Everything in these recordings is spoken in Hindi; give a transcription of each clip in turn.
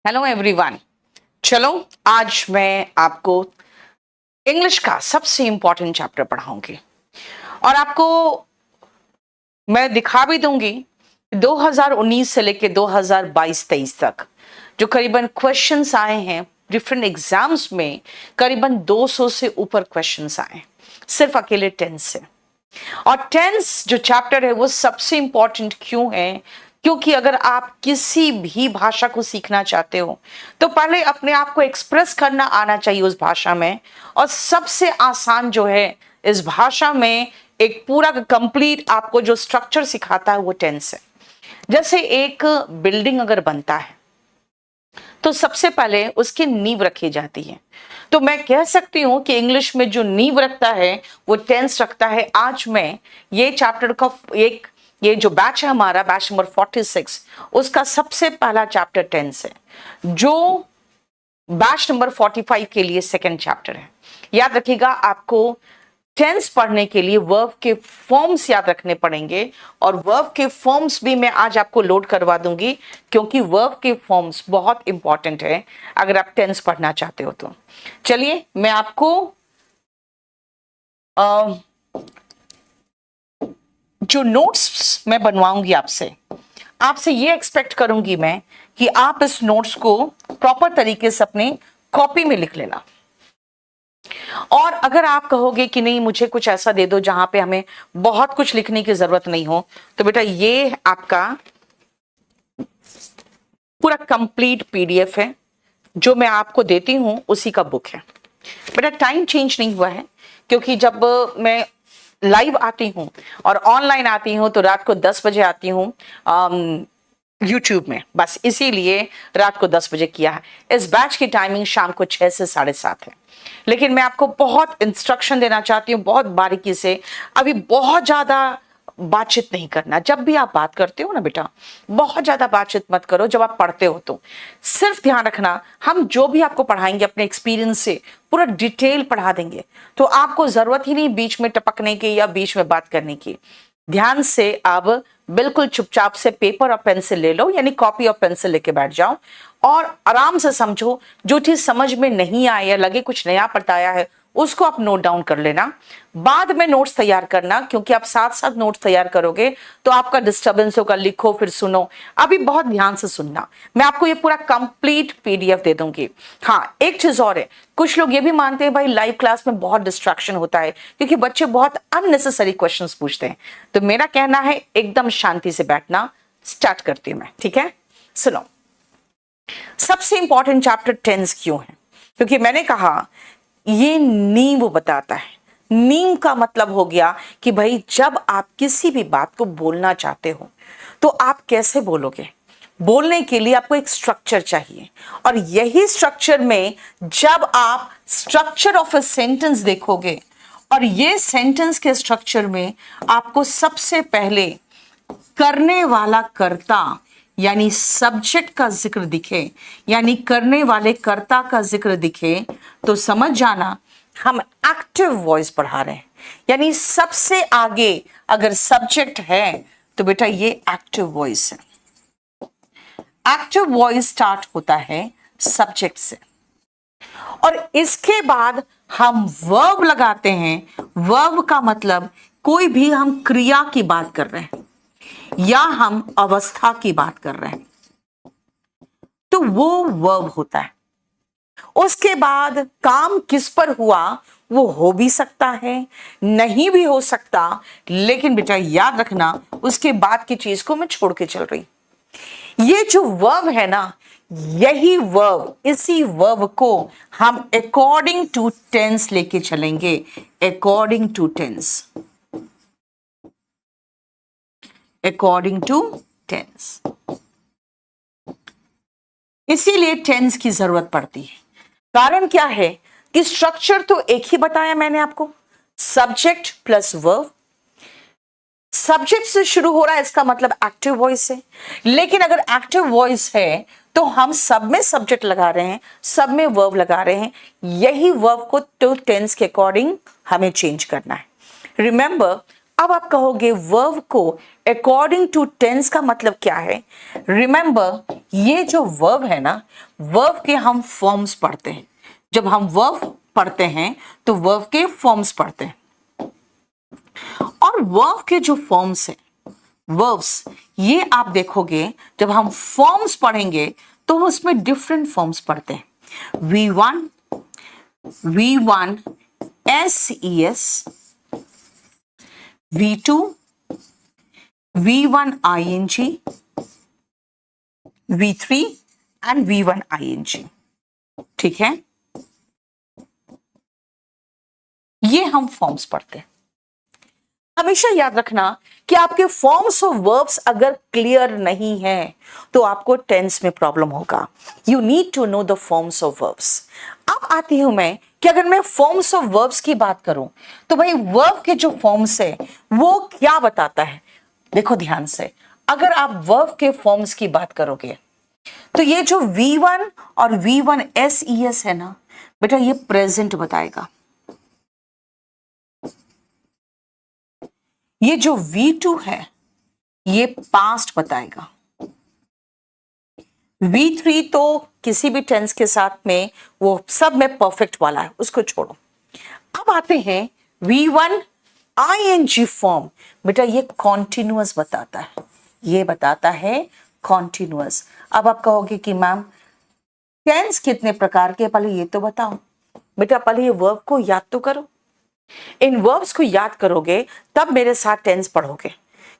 Hello everyone. चलो आज मैं आपको इंग्लिश का सबसे इंपॉर्टेंट चैप्टर पढ़ाऊंगी और आपको मैं दिखा भी दूंगी 2019 से लेके 2022-23 तक जो करीबन क्वेश्चंस आए हैं डिफरेंट एग्जाम्स में। करीबन 200 से ऊपर क्वेश्चंस आए सिर्फ अकेले टेंस से। और टेंस जो चैप्टर है वो सबसे इंपॉर्टेंट क्यों है? क्योंकि अगर आप किसी भी भाषा को सीखना चाहते हो तो पहले अपने आप को एक्सप्रेस करना आना चाहिए उस भाषा में। और सबसे आसान जो है इस भाषा में एक पूरा कंप्लीट आपको जो स्ट्रक्चर सिखाता है वो टेंस है। जैसे एक बिल्डिंग अगर बनता है तो सबसे पहले उसकी नींव रखी जाती है। तो मैं कह सकती हूं कि इंग्लिश में जो नींव रखता है वो टेंस रखता है। आज मैं ये चैप्टर का ये जो बैच है हमारा बैच नंबर 46 उसका सबसे पहला चैप्टर टेंस है, जो बैच नंबर 45 के लिए सेकंड चैप्टर है। याद रखिएगा आपको टेंस पढ़ने के लिए वर्ब के फॉर्म्स याद रखने पड़ेंगे और वर्ब के फॉर्म्स भी मैं आज आपको लोड करवा दूंगी क्योंकि वर्ब के फॉर्म्स बहुत इंपॉर्टेंट है अगर आप टेंस पढ़ना चाहते हो तो। चलिए मैं आपको जो नोट्स मैं बनवाऊंगी आपसे ये एक्सपेक्ट करूंगी मैं कि आप इस नोट्स को प्रॉपर तरीके से अपने कॉपी में लिख लेना। और अगर आप कहोगे कि नहीं मुझे कुछ ऐसा दे दो जहां पे हमें बहुत कुछ लिखने की जरूरत नहीं हो, तो बेटा ये आपका पूरा कंप्लीट पीडीएफ है जो मैं आपको देती हूं, उसी का बुक है। बेटा टाइम चेंज नहीं हुआ है क्योंकि जब मैं लाइव आती हूं और ऑनलाइन आती हूं तो रात को 10 बजे आती हूं यूट्यूब में, बस इसीलिए रात को 10 बजे किया है। इस बैच की टाइमिंग शाम को 6 से 7:30 है। लेकिन मैं आपको बहुत इंस्ट्रक्शन देना चाहती हूँ बहुत बारीकी से। अभी बहुत ज्यादा बातचीत नहीं करना। जब भी आप बात करते हो ना बेटा, बहुत ज्यादा बातचीत मत करो। जब आप पढ़ते हो तो सिर्फ ध्यान रखना हम जो भी आपको पढ़ाएंगे अपने एक्सपीरियंस से पूरा डिटेल पढ़ा देंगे, तो आपको जरूरत ही नहीं बीच में टपकने की या बीच में बात करने की। ध्यान से आप बिल्कुल चुपचाप से पेपर और पेंसिल ले लो, यानी कॉपी और पेंसिल लेके बैठ जाओ और आराम से समझो। जो चीज समझ में नहीं आए या लगे कुछ नया बताया है उसको आप नोट डाउन कर लेना, बाद में नोट्स तैयार करना, क्योंकि आप साथ साथ नोट्स तैयार करोगे तो आपका डिस्टर्बेंस होगा। लिखो फिर सुनो, अभी बहुत ध्यान से सुनना। मैं आपको ये पूरा कंप्लीट पीडीएफ दे दूंगी। हाँ एक चीज और है, कुछ लोग ये भी मानते हैं भाई लाइव क्लास में बहुत डिस्ट्रैक्शन होता है क्योंकि बच्चे बहुत अननेसेसरी क्वेश्चंस पूछते हैं। तो मेरा कहना है एकदम शांति से बैठना। स्टार्ट करती हूं मैं, ठीक है? सुनो, सबसे इंपॉर्टेंट चैप्टर टेंस क्यों है? क्योंकि मैंने कहा ये नींव बताता है। नींव का मतलब हो गया कि भाई जब आप किसी भी बात को बोलना चाहते हो तो आप कैसे बोलोगे। बोलने के लिए आपको एक स्ट्रक्चर चाहिए और यही स्ट्रक्चर में जब आप स्ट्रक्चर ऑफ अ सेंटेंस देखोगे और ये सेंटेंस के स्ट्रक्चर में आपको सबसे पहले करने वाला कर्ता यानी सब्जेक्ट का जिक्र दिखे, यानी करने वाले कर्ता का जिक्र दिखे, तो समझ जाना हम एक्टिव वॉइस पढ़ा रहे हैं। यानी सबसे आगे अगर सब्जेक्ट है तो बेटा ये एक्टिव वॉइस है। एक्टिव वॉइस स्टार्ट होता है सब्जेक्ट से और इसके बाद हम वर्ब लगाते हैं। वर्ब का मतलब कोई भी हम क्रिया की बात कर रहे हैं या हम अवस्था की बात कर रहे हैं तो वो वर्ब होता है। उसके बाद काम किस पर हुआ वो हो भी सकता है, नहीं भी हो सकता, लेकिन बेटा याद रखना उसके बाद की चीज को मैं छोड़ के चल रही। ये जो वर्ब है ना, यही वर्ब, इसी वर्ब को हम अकॉर्डिंग टू टेंस लेके चलेंगे। According to tense, according to tense. इसीलिए टेंस की जरूरत पड़ती है। कारण क्या है कि स्ट्रक्चर तो एक ही बताया मैंने आपको, सब्जेक्ट प्लस वर्ब। सब्जेक्ट से शुरू हो रहा है इसका मतलब एक्टिव वॉइस है, लेकिन अगर एक्टिव वॉइस है तो हम सब में सब्जेक्ट लगा रहे हैं, सब में वर्ब लगा रहे हैं। यही वर्ब को तो टेंस के अकॉर्डिंग हमें चेंज करना है। रिमेंबर अब आप कहोगे वर्ब को अकॉर्डिंग टू टेंस का मतलब क्या है? रिमेंबर, ये जो वर्ब है ना, वर्ब के हम फॉर्म्स पढ़ते हैं। जब हम वर्ब पढ़ते हैं तो वर्ब के फॉर्म्स पढ़ते हैं, और वर्ब के जो फॉर्म्स हैं, वर्ब्स, ये आप देखोगे जब हम फॉर्म्स पढ़ेंगे तो उसमें डिफरेंट फॉर्म्स पढ़ते हैं। V1, V1 SES, V2, V1 ING, V3 and V1 ING। ठीक है, ये हम फॉर्म्स पढ़ते हैं। हमेशा याद रखना कि आपके फॉर्म्स ऑफ वर्ब्स अगर क्लियर नहीं है तो आपको टेंस में प्रॉब्लम होगा। You need to know the forms of verbs. अब आती हूं मैं कि अगर मैं फॉर्म्स ऑफ वर्ब्स की बात करूं तो भाई वर्ब के जो फॉर्म्स है वो क्या बताता है? देखो ध्यान से, अगर आप वर्ब के फॉर्म्स की बात करोगे तो ये जो V1 और V1 SES है ना बेटा, ये प्रेजेंट बताएगा। ये जो V2 है ये पास्ट बताएगा। V3 तो किसी भी टेंस के साथ में वो सब में परफेक्ट वाला है, उसको छोड़ो। अब आते हैं V1 ING फॉर्म। बेटा ये कॉन्टिन्यूअस बताता है, ये बताता है कॉन्टिन्यूअस। अब आप कहोगे कि मैम टेंस कितने प्रकार के, पहले ये तो बताओ। बेटा पहले ये वर्ब को याद तो करो। इन वर्ब्स को याद करोगे तब मेरे साथ टेंस पढ़ोगे।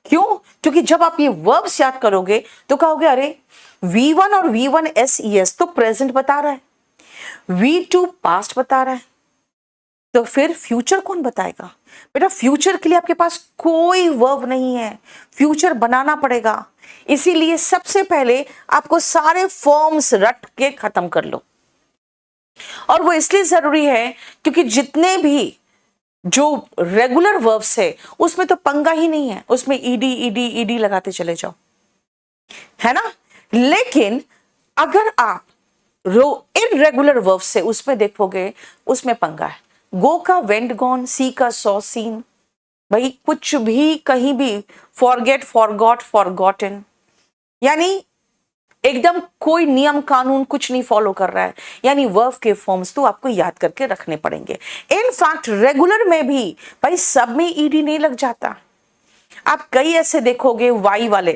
क्यों? क्योंकि जब आप ये वर्ब्स याद करोगे तो कहोगे अरे V1 और V1 SES तो प्रेजेंट बता रहा है, V2 पास्ट बता रहा है, तो फिर फ्यूचर कौन बताएगा? बेटा फ्यूचर के लिए आपके पास कोई वर्ब नहीं है, फ्यूचर बनाना पड़ेगा। इसीलिए सबसे पहले आपको सारे फॉर्म्स रट के खत्म कर लो। और वो इसलिए जरूरी है क्योंकि जितने भी जो रेगुलर वर्ब्स है उसमें तो पंगा ही नहीं है, उसमें ईडी ईडी ईडी लगाते चले जाओ, है ना। लेकिन अगर आप इरेगुलर वर्ब्स से उसमें देखोगे उसमें पंगा है। गो का वेंट गॉन, सी का सॉ सीन, भाई कुछ भी कहीं भी, फॉरगेट फॉरगॉट फॉरगॉटन, यानी एकदम कोई नियम कानून कुछ नहीं फॉलो कर रहा है। यानी वर्ब के फॉर्म्स तो आपको याद करके रखने पड़ेंगे। इनफैक्ट रेगुलर में भी भाई सब में ईडी नहीं लग जाता। आप कई ऐसे देखोगे वाई वाले,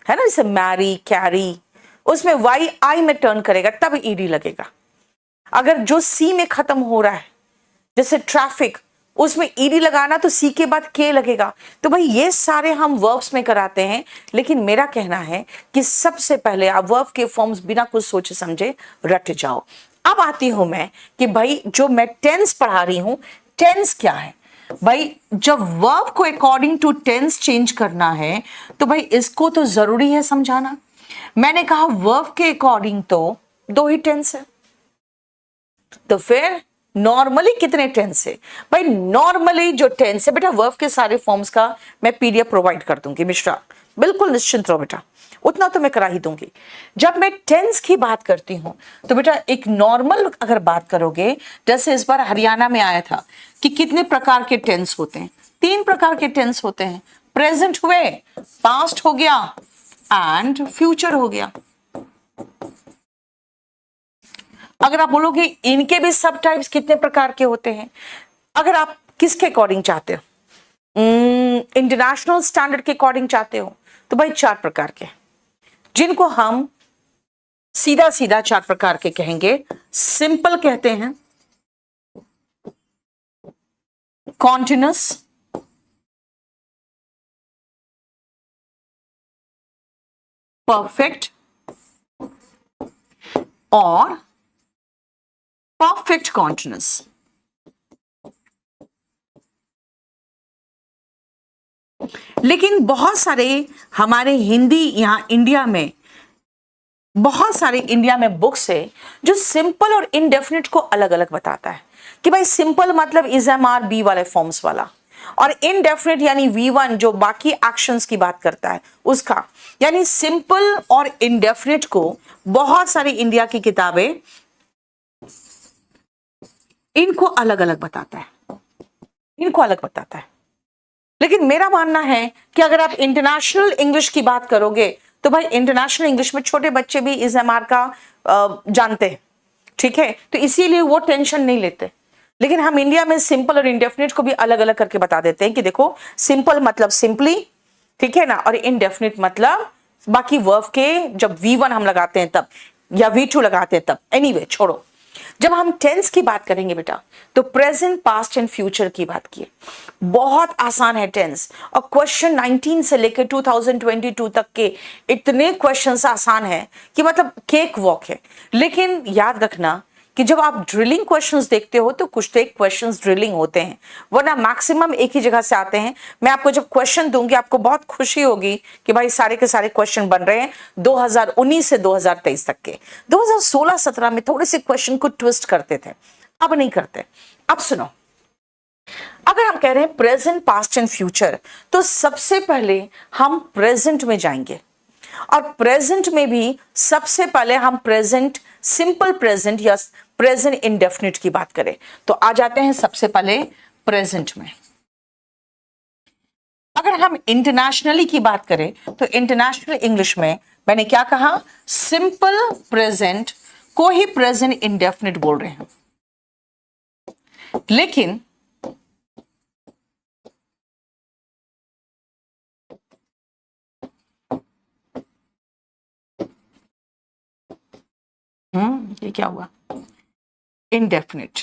है ना, जैसे मैरी कैरी, उसमें वाई आई में टर्न करेगा तब ईडी लगेगा। अगर जो सी में खत्म हो रहा है जैसे ट्रैफिक, उसमें ईडी लगाना तो सी के बाद के लगेगा। तो भाई ये सारे हम वर्ब्स में कराते हैं, लेकिन मेरा कहना है कि सबसे पहले आप वर्ब के फॉर्म्स बिना कुछ सोचे समझे रट जाओ। अब आती हूं मैं कि भाई जो मैं टेंस पढ़ा रही हूं, टेंस क्या है? भाई जब वर्ब को अकॉर्डिंग टू टेंस चेंज करना है तो भाई इसको तो जरूरी है समझाना। मैंने कहा वर्ब के अकॉर्डिंग तो दो ही टेंस है, तो फिर नॉर्मली कितने टेंस है? भाई नॉर्मली जो टेंस है बेटा, वर्ब के सारे फॉर्म्स का मैं PDF प्रोवाइड कर दूंगी मिश्रा, बिल्कुल निश्चिंत रहो बेटा, उतना तो मैं करा ही दूंगी। जब मैं टेंस की बात करती हूं तो बेटा एक नॉर्मल अगर बात करोगे, जैसे इस बार हरियाणा में आया था कि कितने प्रकार के टेंस होते हैं, 3 प्रकार के टेंस होते हैं। प्रेजेंट हुए, पास्ट हो गया एंड फ्यूचर हो गया। अगर आप बोलोगे इनके भी सब टाइप्स कितने प्रकार के होते हैं, अगर आप किसके अकॉर्डिंग चाहते हो, इंटरनेशनल स्टैंडर्ड के अकॉर्डिंग चाहते हो, तो भाई 4 प्रकार के, जिनको हम सीधा सीधा 4 प्रकार के कहेंगे। सिंपल कहते हैं, कॉन्टिन्यूअस, परफेक्ट और परफेक्ट कॉन्टिन्यूअस। लेकिन बहुत सारे हमारे हिंदी यहाँ इंडिया में, बहुत सारे इंडिया में बुक्स है जो सिंपल और इनडेफिनिट को अलग अलग बताता है कि भाई सिंपल मतलब इजएमआर बी वाले फॉर्म्स वाला, और इनडेफिनिट यानी V1 जो बाकी एक्शंस की बात करता है उसका। यानी सिंपल और इनडेफिनिट को बहुत सारी इंडिया की किताबें इनको अलग अलग बताता है, इनको अलग बताता है। लेकिन मेरा मानना है कि अगर आप इंटरनेशनल इंग्लिश की बात करोगे तो भाई इंटरनेशनल इंग्लिश में छोटे बच्चे भी इस एम आर का जानते हैं, ठीक है, तो इसीलिए वो टेंशन नहीं लेते। लेकिन हम इंडिया में सिंपल और इंडेफिनिट को भी अलग अलग करके बता देते हैं कि देखो सिंपल मतलब सिंपली, ठीक है ना, और इनडेफिनिट मतलब बाकी वर्ब के जब V1 हम लगाते हैं तब, या V2 लगाते हैं तब। एनीवे छोड़ो, जब हम टेंस की बात करेंगे बेटा तो प्रेजेंट, पास्ट एंड फ्यूचर की बात की। बहुत आसान है टेंस, और क्वेश्चन 19 से लेकर 2022 तक के इतने क्वेश्चंस आसान है कि मतलब केक वॉक है। लेकिन याद रखना कि जब आप ड्रिलिंग क्वेश्चंस देखते हो तो कुछ तो एक क्वेश्चंस ड्रिलिंग होते हैं, वरना मैक्सिमम एक ही जगह से आते हैं। मैं आपको जब क्वेश्चन दूंगी आपको बहुत खुशी होगी कि भाई सारे के सारे क्वेश्चन बन रहे हैं 2019 से 2023 तक के। 2016-17 में थोड़े से क्वेश्चन को ट्विस्ट करते थे, अब नहीं करते। अब सुनो, अगर हम कह रहे हैं प्रेजेंट, पास्ट एंड फ्यूचर, तो सबसे पहले हम प्रेजेंट में जाएंगे, और प्रेजेंट में भी सबसे पहले हम प्रेजेंट सिंपल प्रेजेंट या प्रेजेंट इंडेफिनिट की बात करें तो आ जाते हैं सबसे पहले प्रेजेंट में। अगर हम इंटरनेशनली की बात करें तो इंटरनेशनल इंग्लिश में मैंने क्या कहा, सिंपल प्रेजेंट को ही प्रेजेंट इंडेफिनिट बोल रहे हैं। लेकिन ये क्या हुआ, इंडेफिनिट,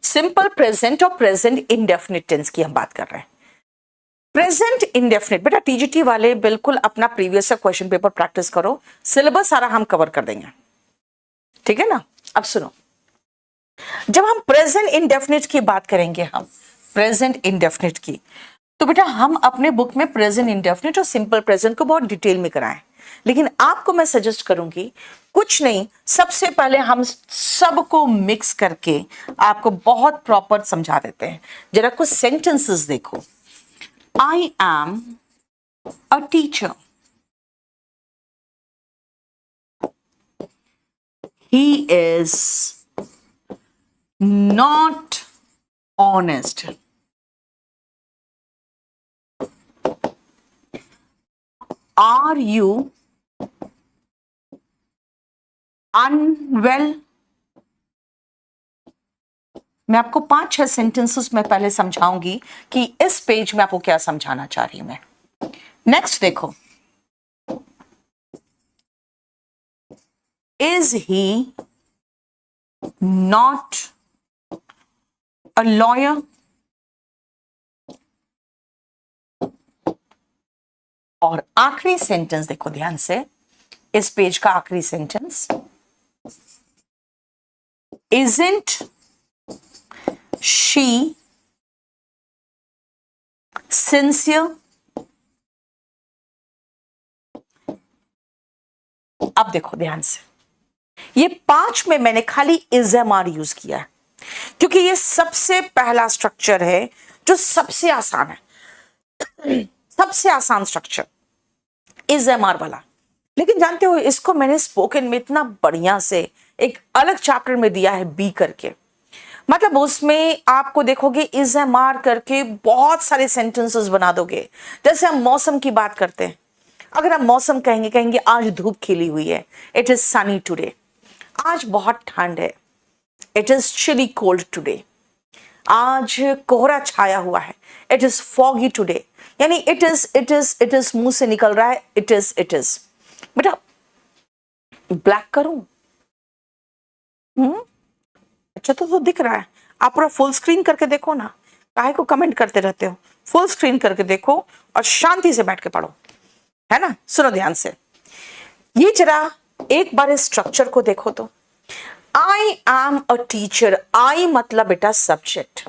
सिंपल प्रेजेंट और प्रेजेंट इंडेफिनिट टेंस की हम बात कर रहे हैं। प्रेजेंट इंडेफिनिट बेटा टीजीटी वाले बिल्कुल अपना प्रीवियस क्वेश्चन पेपर प्रैक्टिस करो, सिलेबस सारा हम कवर कर देंगे, ठीक है ना। अब सुनो, जब हम प्रेजेंट इंडेफिनिट की बात करेंगे, हम प्रेजेंट इंडेफिनिट की, तो बेटा हम अपने बुक में प्रेजेंट इंडेफिनिट और सिंपल प्रेजेंट को बहुत डिटेल में कराएं। लेकिन आपको मैं सजेस्ट करूंगी कुछ नहीं, सबसे पहले हम सबको मिक्स करके आपको बहुत प्रॉपर समझा देते हैं। जरा कुछ सेंटेंसेस देखो। I am a teacher, he is not honest, are you unwell. मैं आपको 5-6 सेंटेंसेस में पहले समझाऊंगी कि इस पेज में आपको क्या समझाना चाह रही हूं मैं। नेक्स्ट देखो, is he not a lawyer, और आखिरी सेंटेंस देखो ध्यान से, इस पेज का आखिरी सेंटेंस, isn't she sincere। अब देखो ध्यान से, ये 5 में मैंने खाली इज एम आर यूज किया है क्योंकि ये सबसे पहला स्ट्रक्चर है जो सबसे आसान है, सबसे आसान स्ट्रक्चर इज एम आर वाला। लेकिन जानते हो इसको मैंने स्पोकन में इतना बढ़िया से एक अलग चैप्टर में दिया है बी करके, मतलब उसमें आपको देखोगे इज एम आर करके बहुत सारे सेंटेंसेस बना दोगे। जैसे हम मौसम की बात करते हैं, अगर हम मौसम कहेंगे आज धूप खिली हुई है, इट इज सनी टुडे। आज बहुत ठंड है, it is chilly cold today. आज कोहरा छाया हुआ है, इट इज फॉगी टुडे। यानी इट इज मुंह से निकल रहा है, इट इज। बेटा ब्लैक करूं? अच्छा तो दिख रहा है, आप पूरा फुल स्क्रीन करके देखो ना, काहे को कमेंट करते रहते हो। फुल स्क्रीन करके देखो और शांति से बैठ के पढ़ो, है ना। सुनो ध्यान से, ये जरा एक बार इस स्ट्रक्चर को देखो तो, आई एम अ टीचर, आई मतलब बेटा सब्जेक्ट,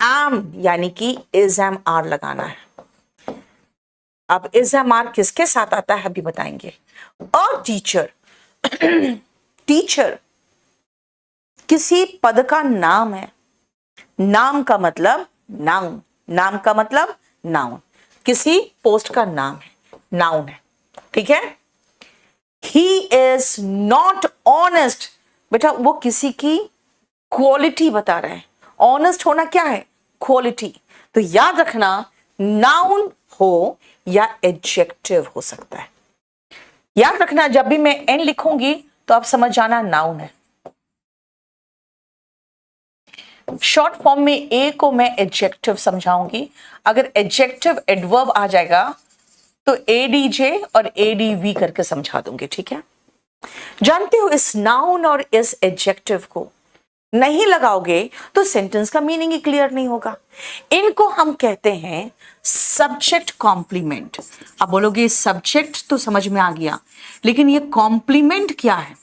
एम यानी कि इज एम आर लगाना है। अब इज एम आर किसके साथ आता है अभी बताएंगे। अ टीचर, टीचर किसी पद का नाम है, नाम का मतलब नाउन, नाम का मतलब नाउन, किसी पोस्ट का नाम है, नाउन है, ठीक है। ही इज नॉट ऑनेस्ट, बेटा वो किसी की क्वालिटी बता रहा है। ऑनेस्ट होना क्या है? क्वालिटी। तो याद रखना, नाउन हो या एडजेक्टिव हो सकता है। याद रखना, जब भी मैं एन लिखूंगी तो आप समझ जाना नाउन है। शॉर्ट फॉर्म में ए को मैं एडजेक्टिव समझाऊंगी। अगर एडजेक्टिव एडवर्ब आ जाएगा तो एडीजे और एडीवी करके समझा दूंगी, ठीक है। जानते हो, इस नाउन और इस एडजेक्टिव को नहीं लगाओगे तो सेंटेंस का मीनिंग ही क्लियर नहीं होगा। इनको हम कहते हैं सब्जेक्ट कॉम्प्लीमेंट। अब बोलोगे सब्जेक्ट तो समझ में आ गया, लेकिन ये कॉम्प्लीमेंट क्या है?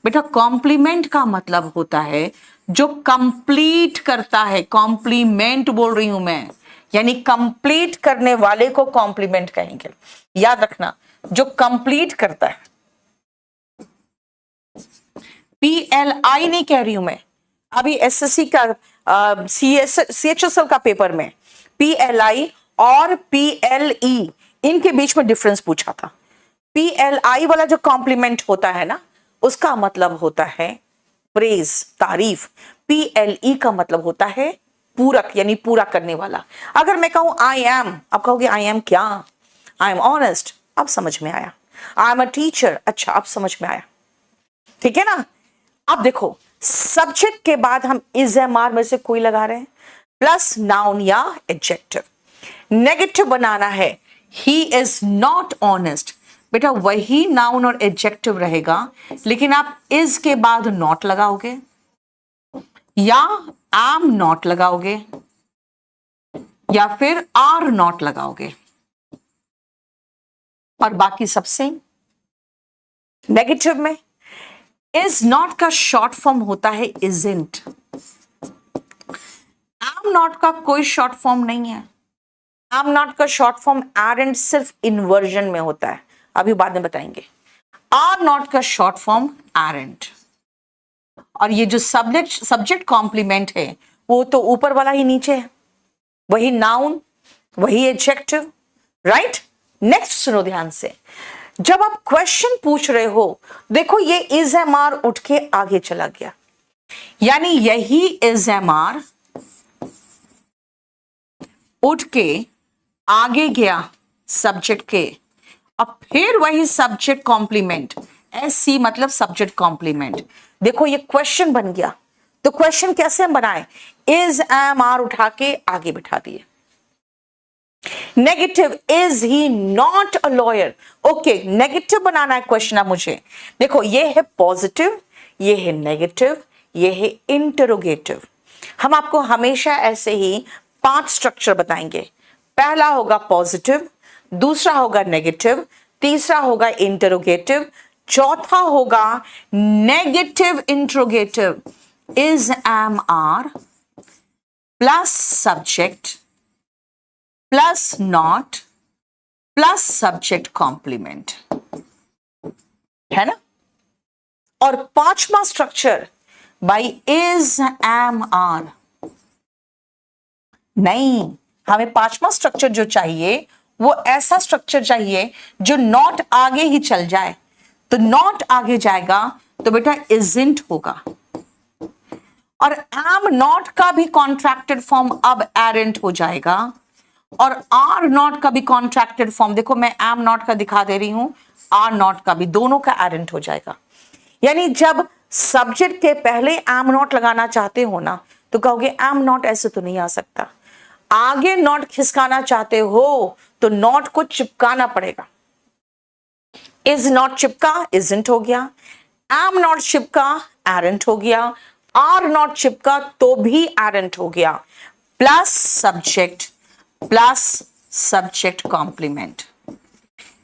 बेटा, कॉम्प्लीमेंट का मतलब होता है जो कंप्लीट करता है। कॉम्प्लीमेंट बोल रही हूं मैं, यानी कंप्लीट करने वाले को कॉम्प्लीमेंट कहेंगे। याद रखना, जो कंप्लीट करता है। PLI नहीं कह रही हूं मैं, अभी SSC का CHSL का पेपर में PLI और PLE इनके बीच में डिफरेंस पूछा था। PLI वाला जो कॉम्प्लीमेंट होता है ना, उसका मतलब होता है प्रेज, तारीफ। PLE का मतलब होता है पूरक, यानी पूरा करने वाला। अगर मैं कहूं आई एम, आप कहोगे आई एम क्या? आई एम ऑनेस्ट, अब समझ में आया। आई एम अ टीचर, अच्छा अब समझ में आया, ठीक है ना। अब देखो, सब्जेक्ट के बाद हम इज एम आर में से कोई लगा रहे हैं, प्लस नाउन या एडजेक्टिव। नेगेटिव बनाना है, ही इज नॉट ऑनेस्ट। बेटा, वही नाउन और एडजेक्टिव रहेगा, लेकिन आप इज के बाद नॉट लगाओगे या एम नॉट लगाओगे या फिर आर नॉट लगाओगे, और बाकी सब सेम। नेगेटिव में इज नॉट का शॉर्ट फॉर्म होता है इजंट। एम नॉट का कोई शॉर्ट फॉर्म नहीं है। एम नॉट का शॉर्ट फॉर्म एरेंट सिर्फ इन्वर्जन में होता है, अभी बाद में बताएंगे। आर नॉट का शॉर्ट फॉर्म एरेंट। और ये जो सब्जेक्ट कॉम्प्लीमेंट है वो तो ऊपर वाला ही नीचे है, वही नाउन वही एडजेक्टिव, राइट। नेक्स्ट सुनो ध्यान से, जब आप क्वेश्चन पूछ रहे हो, देखो ये इज एम आर उठ के आगे चला गया, यानी यही इज एम आर उठ के आगे गया सब्जेक्ट के, अब फिर वही सब्जेक्ट कॉम्प्लीमेंट, SC मतलब सब्जेक्ट कॉम्प्लीमेंट। देखो ये क्वेश्चन बन गया, तो क्वेश्चन कैसे हम बनाए? इज एम आर उठा के आगे बिठा दिए। Negative, is he not a lawyer. Okay, negative बनाना है क्वेश्चन अब मुझे। देखो ये है पॉजिटिव, ये है नेगेटिव, ये है इंटरोगेटिव। हम आपको हमेशा ऐसे ही 5 स्ट्रक्चर बताएंगे। पहला होगा पॉजिटिव, दूसरा होगा नेगेटिव, तीसरा होगा इंटरोगेटिव, चौथा होगा negative interrogative. Is am are plus subject plus not plus subject complement, है ना। और पांचवा structure by is am are. नहीं, हमें पांचवा स्ट्रक्चर जो चाहिए वो ऐसा स्ट्रक्चर चाहिए जो नॉट आगे ही चल जाए। तो नॉट आगे जाएगा तो बेटा इजंट होगा, और एम नॉट का भी कॉन्ट्रैक्टेड फॉर्म अब एरेंट हो जाएगा, और आर नॉट का भी कॉन्ट्रैक्टेड फॉर्म, देखो मैं एम नॉट का दिखा दे रही हूं, आर नॉट का भी, दोनों का एरेंट हो जाएगा। यानी जब सब्जेक्ट के पहले एम नॉट लगाना चाहते हो ना, तो कहोगे एम नॉट ऐसे तो नहीं आ सकता। आगे नॉट खिसकाना चाहते हो तो नॉट को चिपकाना पड़ेगा। इज नॉट चिपका, इजंट हो गया। एम नॉट चिपका, एरेंट हो गया। आर नॉट चिपका तो भी एरेंट हो गया। Plus subject plus subject complement,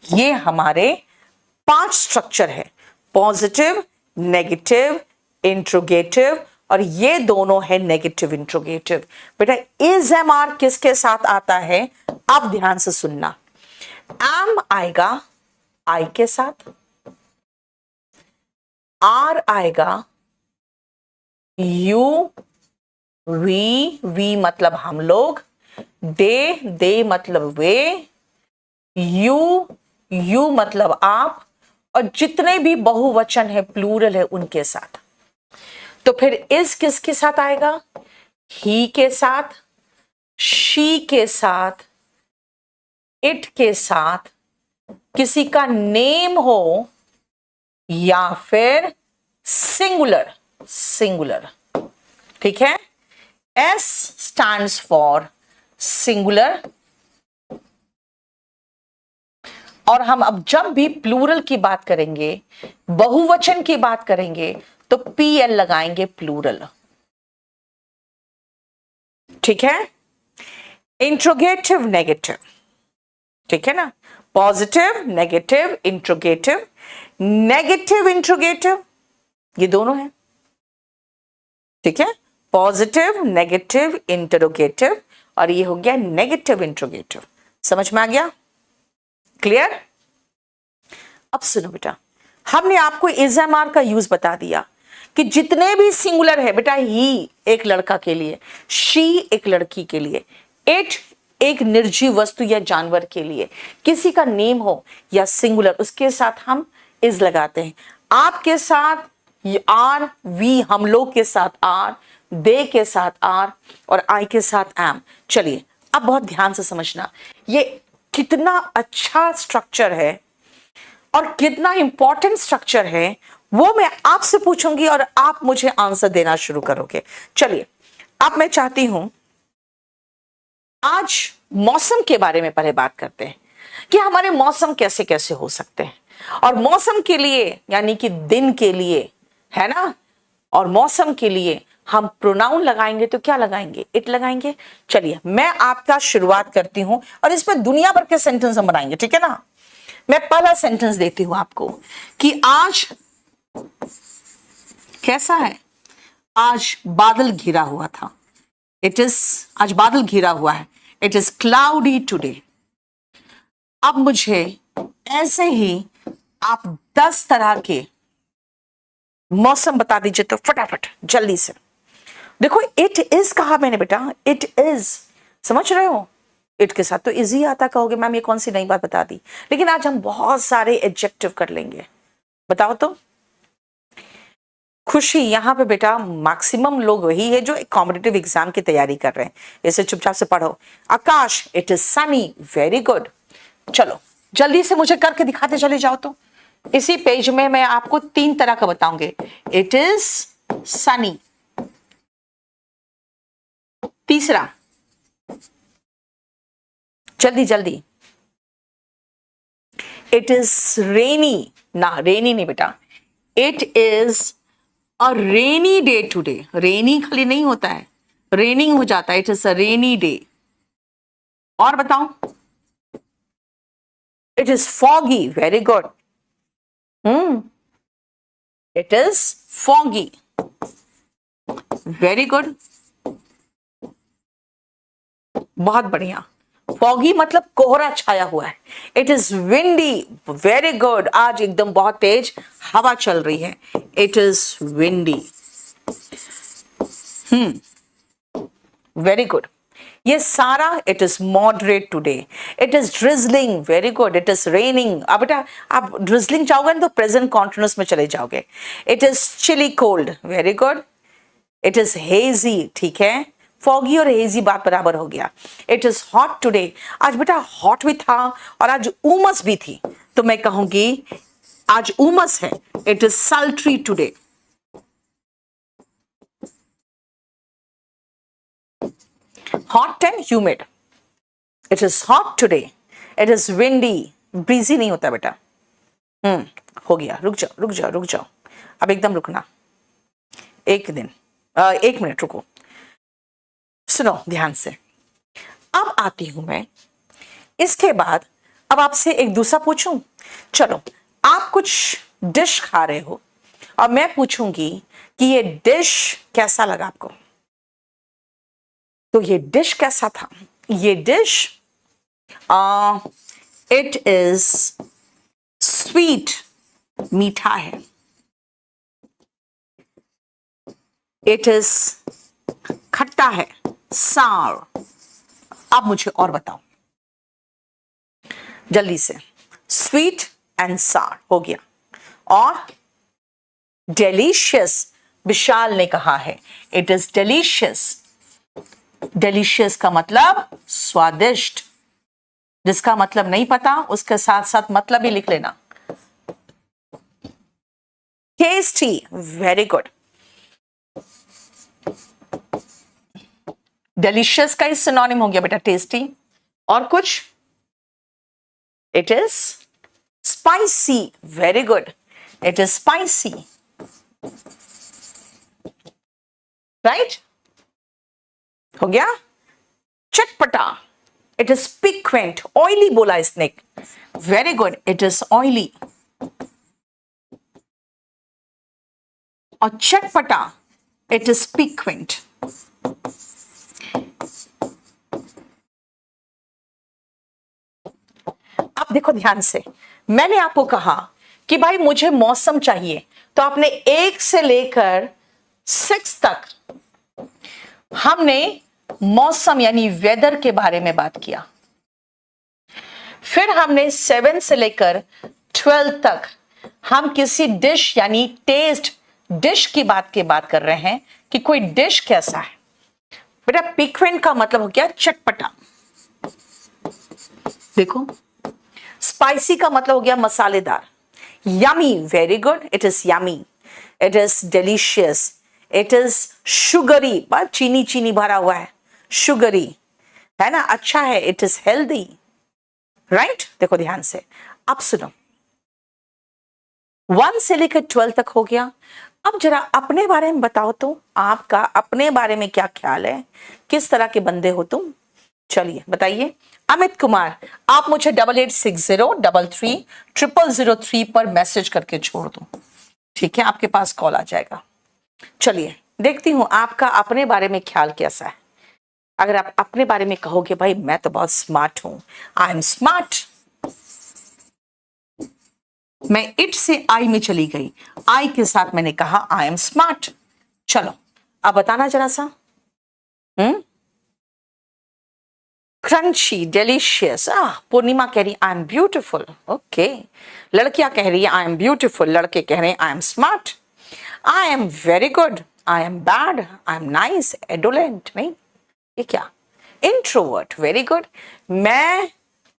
ये हमारे 5 स्ट्रक्चर है, पॉजिटिव, नेगेटिव, इंट्रोगेटिव, और ये दोनों है नेगेटिव इंट्रोगेटिव। बेटा इज एम आर किसके साथ आता है? अब ध्यान से सुनना। एम आएगा आई के साथ, आर आएगा यू, वी मतलब हम लोग, दे मतलब वे, यू मतलब आप, और जितने भी बहुवचन है प्लूरल है उनके साथ। तो फिर इज किसके साथ आएगा? ही के साथ, शी के साथ, इट के साथ किसी का नेम हो या फिर सिंगुलर, सिंगुलर, ठीक है। S stands for singular. और हम अब जब भी प्लूरल की बात करेंगे, बहुवचन की बात करेंगे, तो PL लगाएंगे, प्लूरल, ठीक है। इंट्रोगेटिव, नेगेटिव, ठीक है ना, positive, negative, interrogative, negative interrogative, ये दोनों है, ठीक है। पॉजिटिव, नेगेटिव, इंटरोगेटिव, और ये हो गया नेगेटिव इंट्रोगेटिव। समझ में आ गया? क्लियर? अब सुनो बेटा, हमने आपको इजएमआर का यूज बता दिया कि जितने भी सिंगुलर है बेटा, ही एक लड़का के लिए, शी एक लड़की के लिए, इट एक निर्जीव वस्तु या जानवर के लिए, किसी का नेम हो या सिंगुलर, उसके साथ हम इज लगाते हैं। आपके साथ आर, वी हम लोग के साथ आर, दे के साथ आर, और आई के साथ एम। चलिए अब बहुत ध्यान से समझना, ये कितना अच्छा स्ट्रक्चर है और कितना इंपॉर्टेंट स्ट्रक्चर है, वो मैं आपसे पूछूंगी और आप मुझे आंसर देना शुरू करोगे। चलिए अब मैं चाहती हूं आज मौसम के बारे में पहले बात करते हैं कि हमारे मौसम कैसे कैसे हो सकते हैं, और मौसम के लिए यानी कि दिन के लिए, है ना, और मौसम के लिए हम प्रोनाउन लगाएंगे तो क्या लगाएंगे? इट लगाएंगे। चलिए मैं आपका शुरुआत करती हूं और इसमें दुनिया भर के सेंटेंस हम बनाएंगे, ठीक है ना। मैं पहला सेंटेंस देती हूं आपको कि आज कैसा है? आज बादल घिरा हुआ था। इट इज, आज बादल घिरा हुआ है। It is cloudy today. अब मुझे ऐसे ही आप 10 तरह के मौसम बता दीजिए तो फटाफट जल्दी से। देखो इट इज कहा मैंने बेटा, इट इज, समझ रहे हो? इट के साथ तो इज ही आता। कहोगे मैम ये कौन सी नई बात बता दी, लेकिन आज हम बहुत सारे एडजेक्टिव कर लेंगे। बताओ तो। खुशी, यहां पे बेटा मैक्सिमम लोग वही है जो कॉम्पिटिटिव एग्जाम की तैयारी कर रहे हैं, इसे चुपचाप से पढ़ो। Akash, it is sunny, very good. चलो जल्दी से मुझे करके दिखाते चले जाओ। तो इसी पेज में मैं आपको 3 तरह का बताऊंगे। It is Sunny. तीसरा, जल्दी जल्दी, इट इज रेनी। ना रेनी नहीं बेटा, it is a rainy day today. Rainy खाली नहीं होता है, रेनिंग हो जाता है। It is a rainy day. और बताओ, it is foggy, very good. It is foggy, very good, बहुत बढ़िया। फॉगी मतलब कोहरा छाया हुआ है। It is windy, very good, आज एकदम बहुत तेज हवा चल रही है। It is windy, very good. ये सारा, it is moderate today. It is drizzling, very good. It is raining. अब बेटा आप ड्रिजलिंग चाहोगे ना तो प्रेजेंट कॉन्टिन्यूअस में चले जाओगे। It is chilly cold, very good. It is hazy, ठीक है, फॉगी और हेजी बात बराबर हो गया। इट इज हॉट टुडे, आज बेटा हॉट भी था और आज उमस भी थी, तो मैं कहूंगी आज उमस है। It is सल्ट्री today. Hot and humid, it is hot today. It is windy, breezy नहीं होता बेटा। हो गया, रुक जाओ रुक जाओ रुक जाओ, अब एकदम रुकना। एक मिनट रुको, सुनो ध्यान से। अब आती हूं मैं, इसके बाद अब आपसे एक दूसरा पूछूं। चलो, आप कुछ डिश खा रहे हो और मैं पूछूंगी कि ये डिश कैसा लगा आपको। तो ये डिश कैसा था? ये डिश इट इज स्वीट, मीठा है। इट इज खट्टा है, सार। अब मुझे और बताओ जल्दी से। स्वीट एंड सार हो गया। और डेलीशियस, विशाल ने कहा है, इट इज डेलीशियस। डिलीशियस का मतलब स्वादिष्ट। जिसका मतलब नहीं पता उसके साथ साथ मतलब भी लिख लेना। Tasty, very good. डिलीशियस का ही सिनोनिम हो गया बेटा टेस्टी। और कुछ? It is spicy, very good, it is spicy, right, हो गया। चटपटा, इट इज पिक्वेंट, ऑयली बोला इसने, very good, it is oily. और चटपटा, इट इज पिक्वेंट। अब देखो ध्यान से, मैंने आपको कहा कि भाई मुझे मौसम चाहिए, तो आपने 1 से लेकर 6 तक हमने मौसम यानी वेदर के बारे में बात किया। फिर हमने 7 से लेकर 12 तक हम किसी डिश यानी टेस्ट डिश की बात कर रहे हैं कि कोई डिश कैसा है। बेटा पिक्वेंट का मतलब हो गया चटपटा, देखो। स्पाइसी का मतलब हो गया मसालेदार। Yummy, very good, it is yummy, it is delicious, it is sugary, बस चीनी चीनी भरा हुआ है, शुगरी है ना, अच्छा है, इट इज हेल्दी, राइट। देखो ध्यान से, अब सुनो, 1 से लेकर 12 तक हो गया। अब जरा अपने बारे में बताओ तो, आपका अपने बारे में क्या ख्याल है, किस तरह के बंदे हो तुम? चलिए बताइए। अमित कुमार, आप मुझे 8860333003 पर मैसेज करके छोड़ दो, ठीक है, आपके पास कॉल आ जाएगा। चलिए देखती हूं आपका अपने बारे में ख्याल कैसा है। अगर आप अपने बारे में कहोगे भाई मैं तो बहुत स्मार्ट हूं, आई एम स्मार्ट, मैं इट से आई में चली गई, आई के साथ मैंने कहा आई एम स्मार्ट। चलो अब बताना जरा सा। Crunchy, delicious. पूर्णिमा कह रही आई एम ब्यूटिफुल, ओके। लड़कियां कह रही है आई एम ब्यूटिफुल, लड़के कह रहे हैं I am smart, I am very good, I am bad, I am nice, indolent. नहीं, ये क्या? इंट्रोवर्ट, वेरी गुड, मैं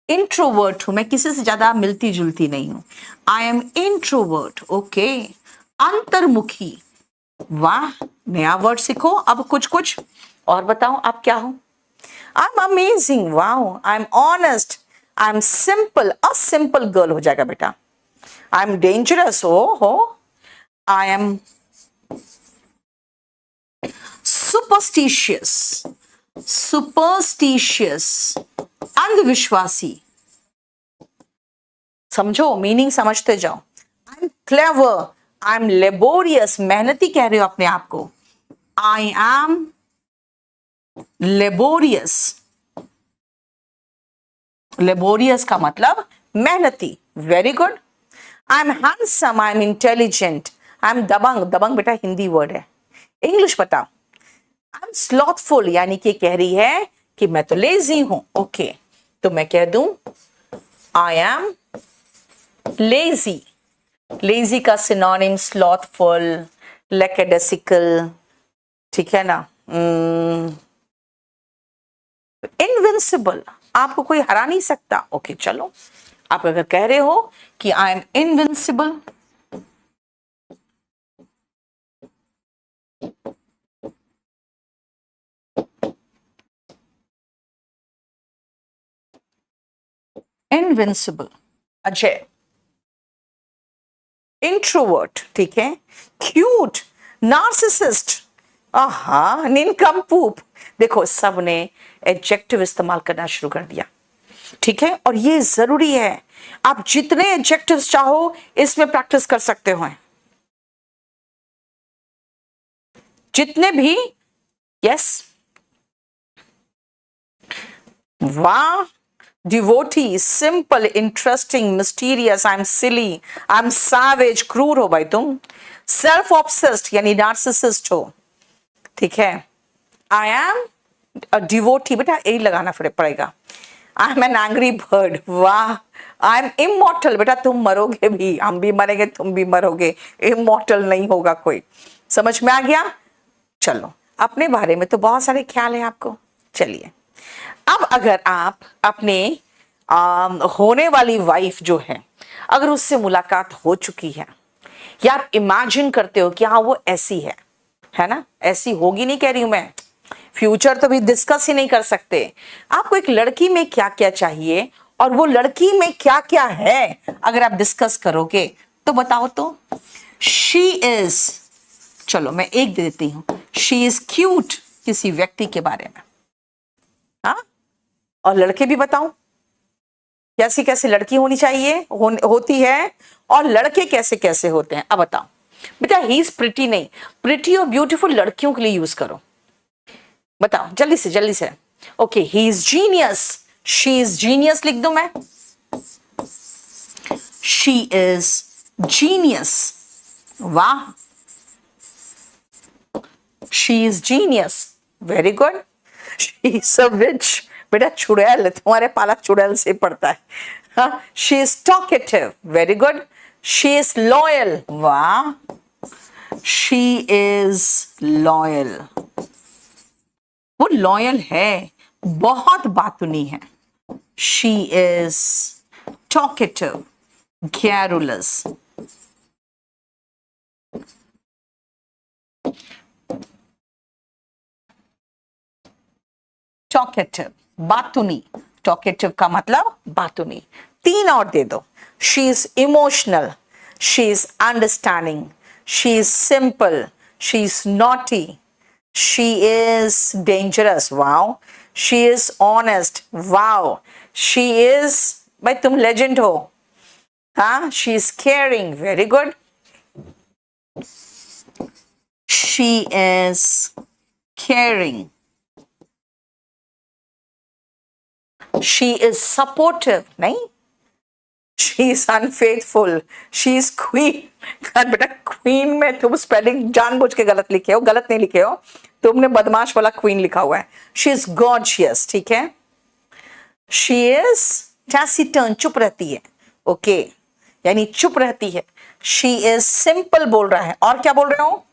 इंट्रोवर्ट हूं, मैं किसी से ज्यादा मिलती जुलती नहीं हूं, आई एम इंट्रोवर्ट, ओके। अंतर्मुखी, वाह, नया वर्ड सीखो अब कुछ कुछ। और बताओ आप क्या हो? I'm amazing, wow, I'm honest, I'm simple, a simple girl हो जाएगा बेटा। I'm dangerous, हो, I am superstitious, superstitious, अंधविश्वासी। समझो, मीनिंग समझते जाओ। I'm clever, I'm laborious, मेहनती कह रहे हो अपने आप को, I am लेबोरियस, लेबोरियस का मतलब मेहनती, very good. I am handsome, I am intelligent, I am दबंग, दबंग बेटा हिंदी वर्ड है, इंग्लिश बताओ। आई एम स्लॉथफुल, यानी कि कह रही है कि मैं तो लेजी हूं, ओके, तो मैं कह दूं आई एम लेजी। लेजी का सिनोनिम स्लॉथफुल, लेकेडेसिकल, ठीक है ना। इनविंसिबल, आपको कोई हरा नहीं सकता, ओके। चलो आप अगर कह रहे हो कि I am invincible, invincible, Ajay. Introvert, ठीक है। क्यूट, नार्सिसिस्ट, आहा, निनकम्पूप। देखो सबने एडजेक्टिव इस्तेमाल करना शुरू कर दिया, ठीक है, और ये जरूरी है। आप जितने एडजेक्टिव्स चाहो इसमें प्रैक्टिस कर सकते हो, जितने भी। यस, वाह, devotee, simple, interesting, mysterious, I am silly, I am savage, क्रूर हो भाई तुम। सेल्फ ऑब्सेस्ड यानी नार्सिसिस्ट हो, ठीक है। आई एम अ डिवोटी, बेटा यही लगाना पड़ेगा। I am an angry bird, वाह। आई एम इमॉर्टल, बेटा तुम मरोगे भी, हम भी मरेंगे, तुम भी मरोगे, इमॉर्टल नहीं होगा कोई। समझ में आ गया? चलो अपने बारे में तो बहुत सारे ख्याल है आपको, चलिए, अब अगर आप अपने होने वाली वाइफ जो है, अगर उससे मुलाकात हो चुकी है या आप इमेजिन करते हो कि हाँ वो ऐसी है ना, ऐसी होगी नहीं कह रही हूं मैं, फ्यूचर तो भी डिस्कस ही नहीं कर सकते। आपको एक लड़की में क्या क्या चाहिए और वो लड़की में क्या क्या है अगर आप डिस्कस करोगे तो बताओ तो। शी इज, चलो मैं एक दे देती हूं, शी इज क्यूट किसी व्यक्ति के बारे में, हाँ, और लड़के भी बताओ कैसी कैसी लड़की होनी चाहिए, होती है, और लड़के कैसे कैसे होते हैं। अब बताओ बेटा, ही इज प्रिटी नहीं, प्रिटी और ब्यूटीफुल लड़कियों के लिए यूज करो, बताओ जल्दी से जल्दी से। Okay, he is genius, she is genius लिख दो मैं, शी इज जीनियस, वाह, she is genius, very good. She is a witch, बेटा चुड़ैल, तुम्हारे पालक चुड़ैल से पड़ता है, हाँ। She is talkative, very good. She is loyal, वाह, शी इज लॉयल, वो लॉयल है, बहुत बातूनी है। She is talkative, garrulous, talkative, बातूनी, टॉकेटिव का मतलब बातूनी। तीन और दे दो, she is emotional, she is understanding, she is simple, she is naughty, she is dangerous, wow, she is honest, wow, she is, भाई तुम legend हो, हाँ, she is caring, very good, she is caring, she is supportive, नहीं, she is unfaithful, she is queen। बेटा क्वीन में तुम स्पेलिंग जानबूझ के गलत लिखे हो, गलत नहीं लिखे हो, तुमने बदमाश वाला क्वीन लिखा हुआ है। शी इज गॉर्जियस, ठीक है। शी इज टैसिटर्न, चुप रहती है, ओके, यानी चुप रहती है। शी इज सिंपल बोल रहा है, और क्या बोल रहे हो,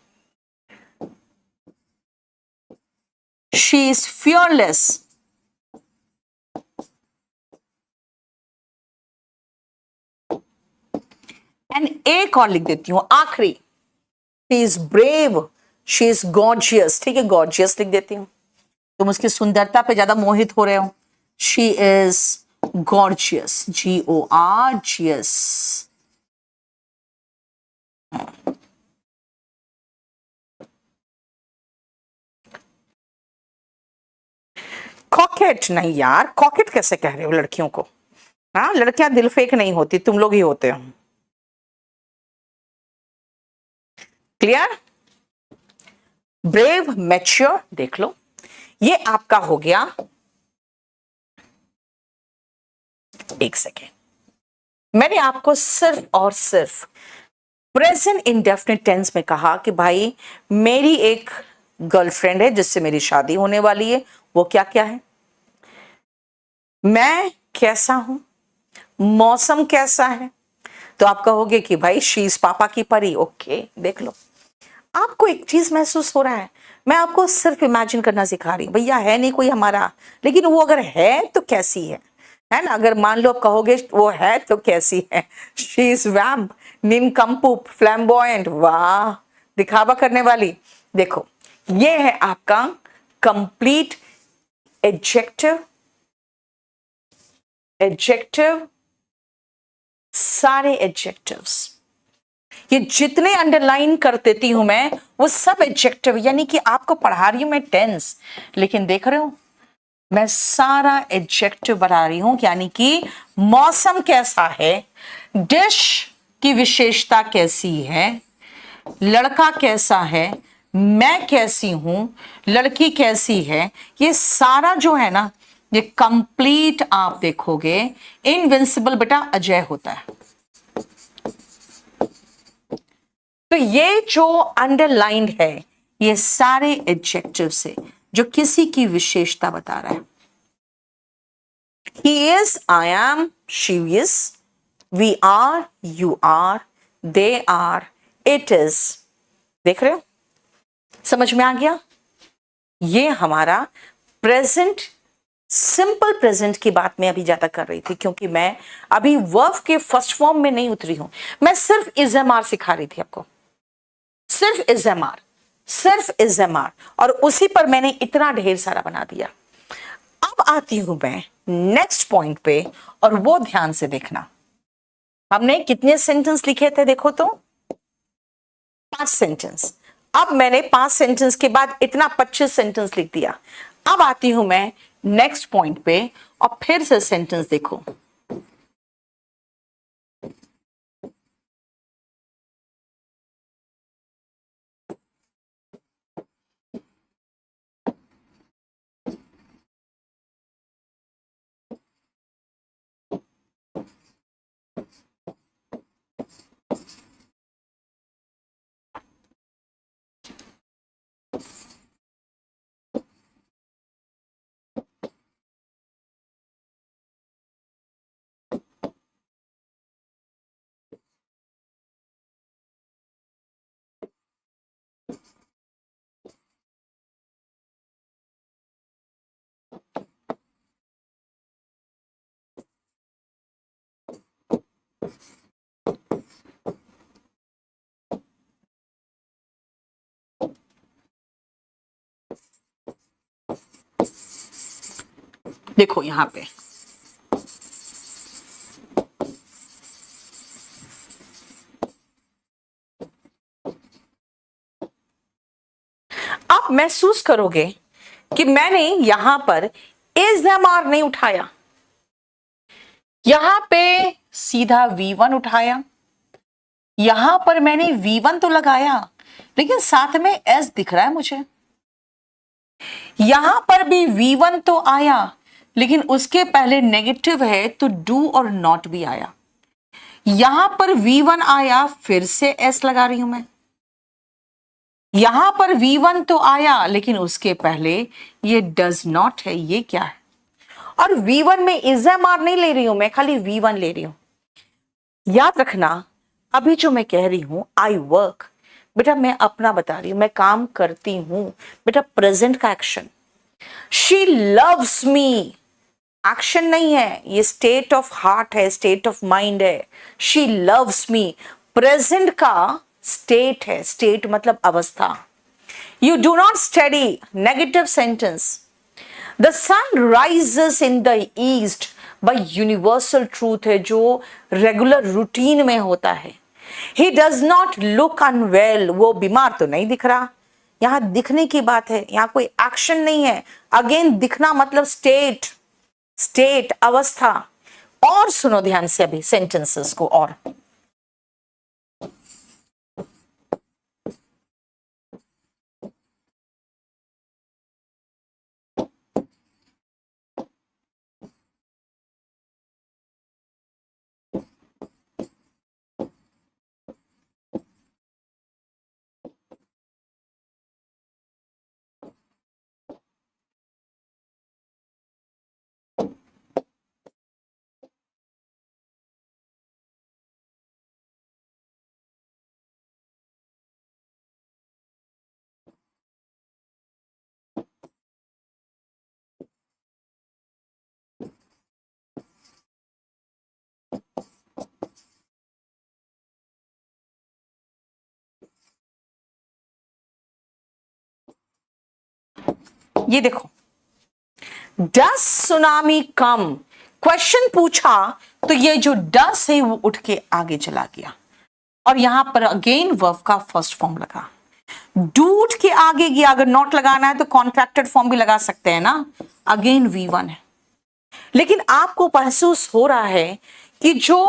शी इज फियरलेस, एंड एक और लिख देती हूं आखिरी, she is brave, she is gorgeous, ठीक है, गॉर्जियस लिख देती हूं, तुम उसकी सुंदरता पे ज्यादा मोहित हो रहे हो। शी इज गॉर्जियस, GORGIOUS, कॉकेट नहीं यार, कॉकेट कैसे कह रहे हो लड़कियों को, हाँ, लड़कियां दिल फेक नहीं होती, तुम लोग ही होते हो। क्लियर, ब्रेव, मैच्योर, देख लो, ये आपका हो गया। एक सेकेंड, मैंने आपको सिर्फ और सिर्फ प्रेजेंट इंडेफिनिट टेंस में कहा कि भाई मेरी एक गर्लफ्रेंड है जिससे मेरी शादी होने वाली है, वो क्या क्या है, मैं कैसा हूं, मौसम कैसा है, तो आप कहोगे कि भाई शीज पापा की परी, ओके, देख लो, आपको एक चीज महसूस हो रहा है, मैं आपको सिर्फ इमेजिन करना सिखा रही हूं, भैया है नहीं कोई हमारा, लेकिन वो अगर है तो कैसी है ना, अगर मान लो आप कहोगे वो है तो कैसी है, शी इज वैम्प, निनकम्पूप, फ्लैम्बॉयंट, वाह, दिखावा करने वाली। देखो ये है आपका कंप्लीट एडजेक्टिव, एडजेक्टिव, सारे एडजेक्टिव्स, ये जितने अंडरलाइन कर देती हूं मैं वो सब एडजेक्टिव, यानी कि आपको पढ़ा रही हूं मैं टेंस, लेकिन देख रहे हो मैं सारा एडजेक्टिव बता रही हूं, यानी कि मौसम कैसा है, डिश की विशेषता कैसी है, लड़का कैसा है, मैं कैसी हूं, लड़की कैसी है, ये सारा जो है ना, ये कंप्लीट आप देखोगे इनविंसिबल बेटा अजय होता है। तो ये जो अंडरलाइंड है ये सारे एडजेक्टिव से जो किसी की विशेषता बता रहा है। He is, I am, she is, we are, you are, they are, it is, देख रहे हो, समझ में आ गया, ये हमारा प्रेजेंट, सिंपल प्रेजेंट की बात मैं अभी ज्यादा कर रही थी, क्योंकि मैं अभी वर्ब के फर्स्ट फॉर्म में नहीं उतरी हूं। मैं सिर्फ इज़-एम-आर सिखा रही थी आपको, सिर्फ इज़-एम-आर, सिर्फ इज़-एम-आर, और उसी पर मैंने इतना ढेर सारा बना दिया। अब आती हूं मैं नेक्स्ट पॉइंट पे, और वो ध्यान से देखना। हमने कितने सेंटेंस लिखे थे देखो तो, 5 सेंटेंस। अब मैंने 5 सेंटेंस के बाद इतना 25 सेंटेंस लिख दिया। अब आती हूं मैं नेक्स्ट पॉइंट पे, और फिर से सेंटेंस देखो। देखो यहां पे आप महसूस करोगे कि मैंने यहां पर इज़-एम-आर नहीं उठाया, यहां पे सीधा V1 उठाया। यहां पर मैंने V1 तो लगाया, लेकिन साथ में S दिख रहा है मुझे। यहां पर भी V1 तो आया, लेकिन उसके पहले नेगेटिव है तो डू और नॉट भी आया। यहां पर V1 आया, फिर से S लगा रही हूं मैं। यहां पर V1 तो आया, लेकिन उसके पहले ये डज नॉट है, ये क्या है? और V1 में इज़-एम-आर नहीं ले रही हूं मैं, खाली V1 ले रही हूं। याद रखना, अभी जो मैं कह रही हूं आई वर्क, बेटा मैं अपना बता रही हूं, मैं काम करती हूं। बेटा प्रेजेंट का action, she loves me, action नहीं है, ये स्टेट ऑफ हार्ट है, स्टेट ऑफ माइंड है। शी लव्स मी प्रेजेंट का स्टेट है, स्टेट मतलब अवस्था। You do not study, negative sentence. The sun rises in the east, by universal truth है जो रेगुलर रूटीन में होता है। He does not look unwell, वो बीमार तो नहीं दिख रहा। यहां दिखने की बात है, यहां कोई एक्शन नहीं है। अगेन दिखना मतलब स्टेट, स्टेट अवस्था। और सुनो ध्यान से अभी सेंटेंसेस को, और ये देखो, डस सुनामी कम, क्वेश्चन पूछा तो ये जो डस है वो उठ के आगे चला गया, और यहां पर अगेन वर्ब का फर्स्ट फॉर्म लगा। डू उठ के आगे गया, अगर नॉट लगाना है तो कॉन्ट्रैक्टेड फॉर्म भी लगा सकते हैं ना, अगेन V1 है। लेकिन आपको महसूस हो रहा है कि जो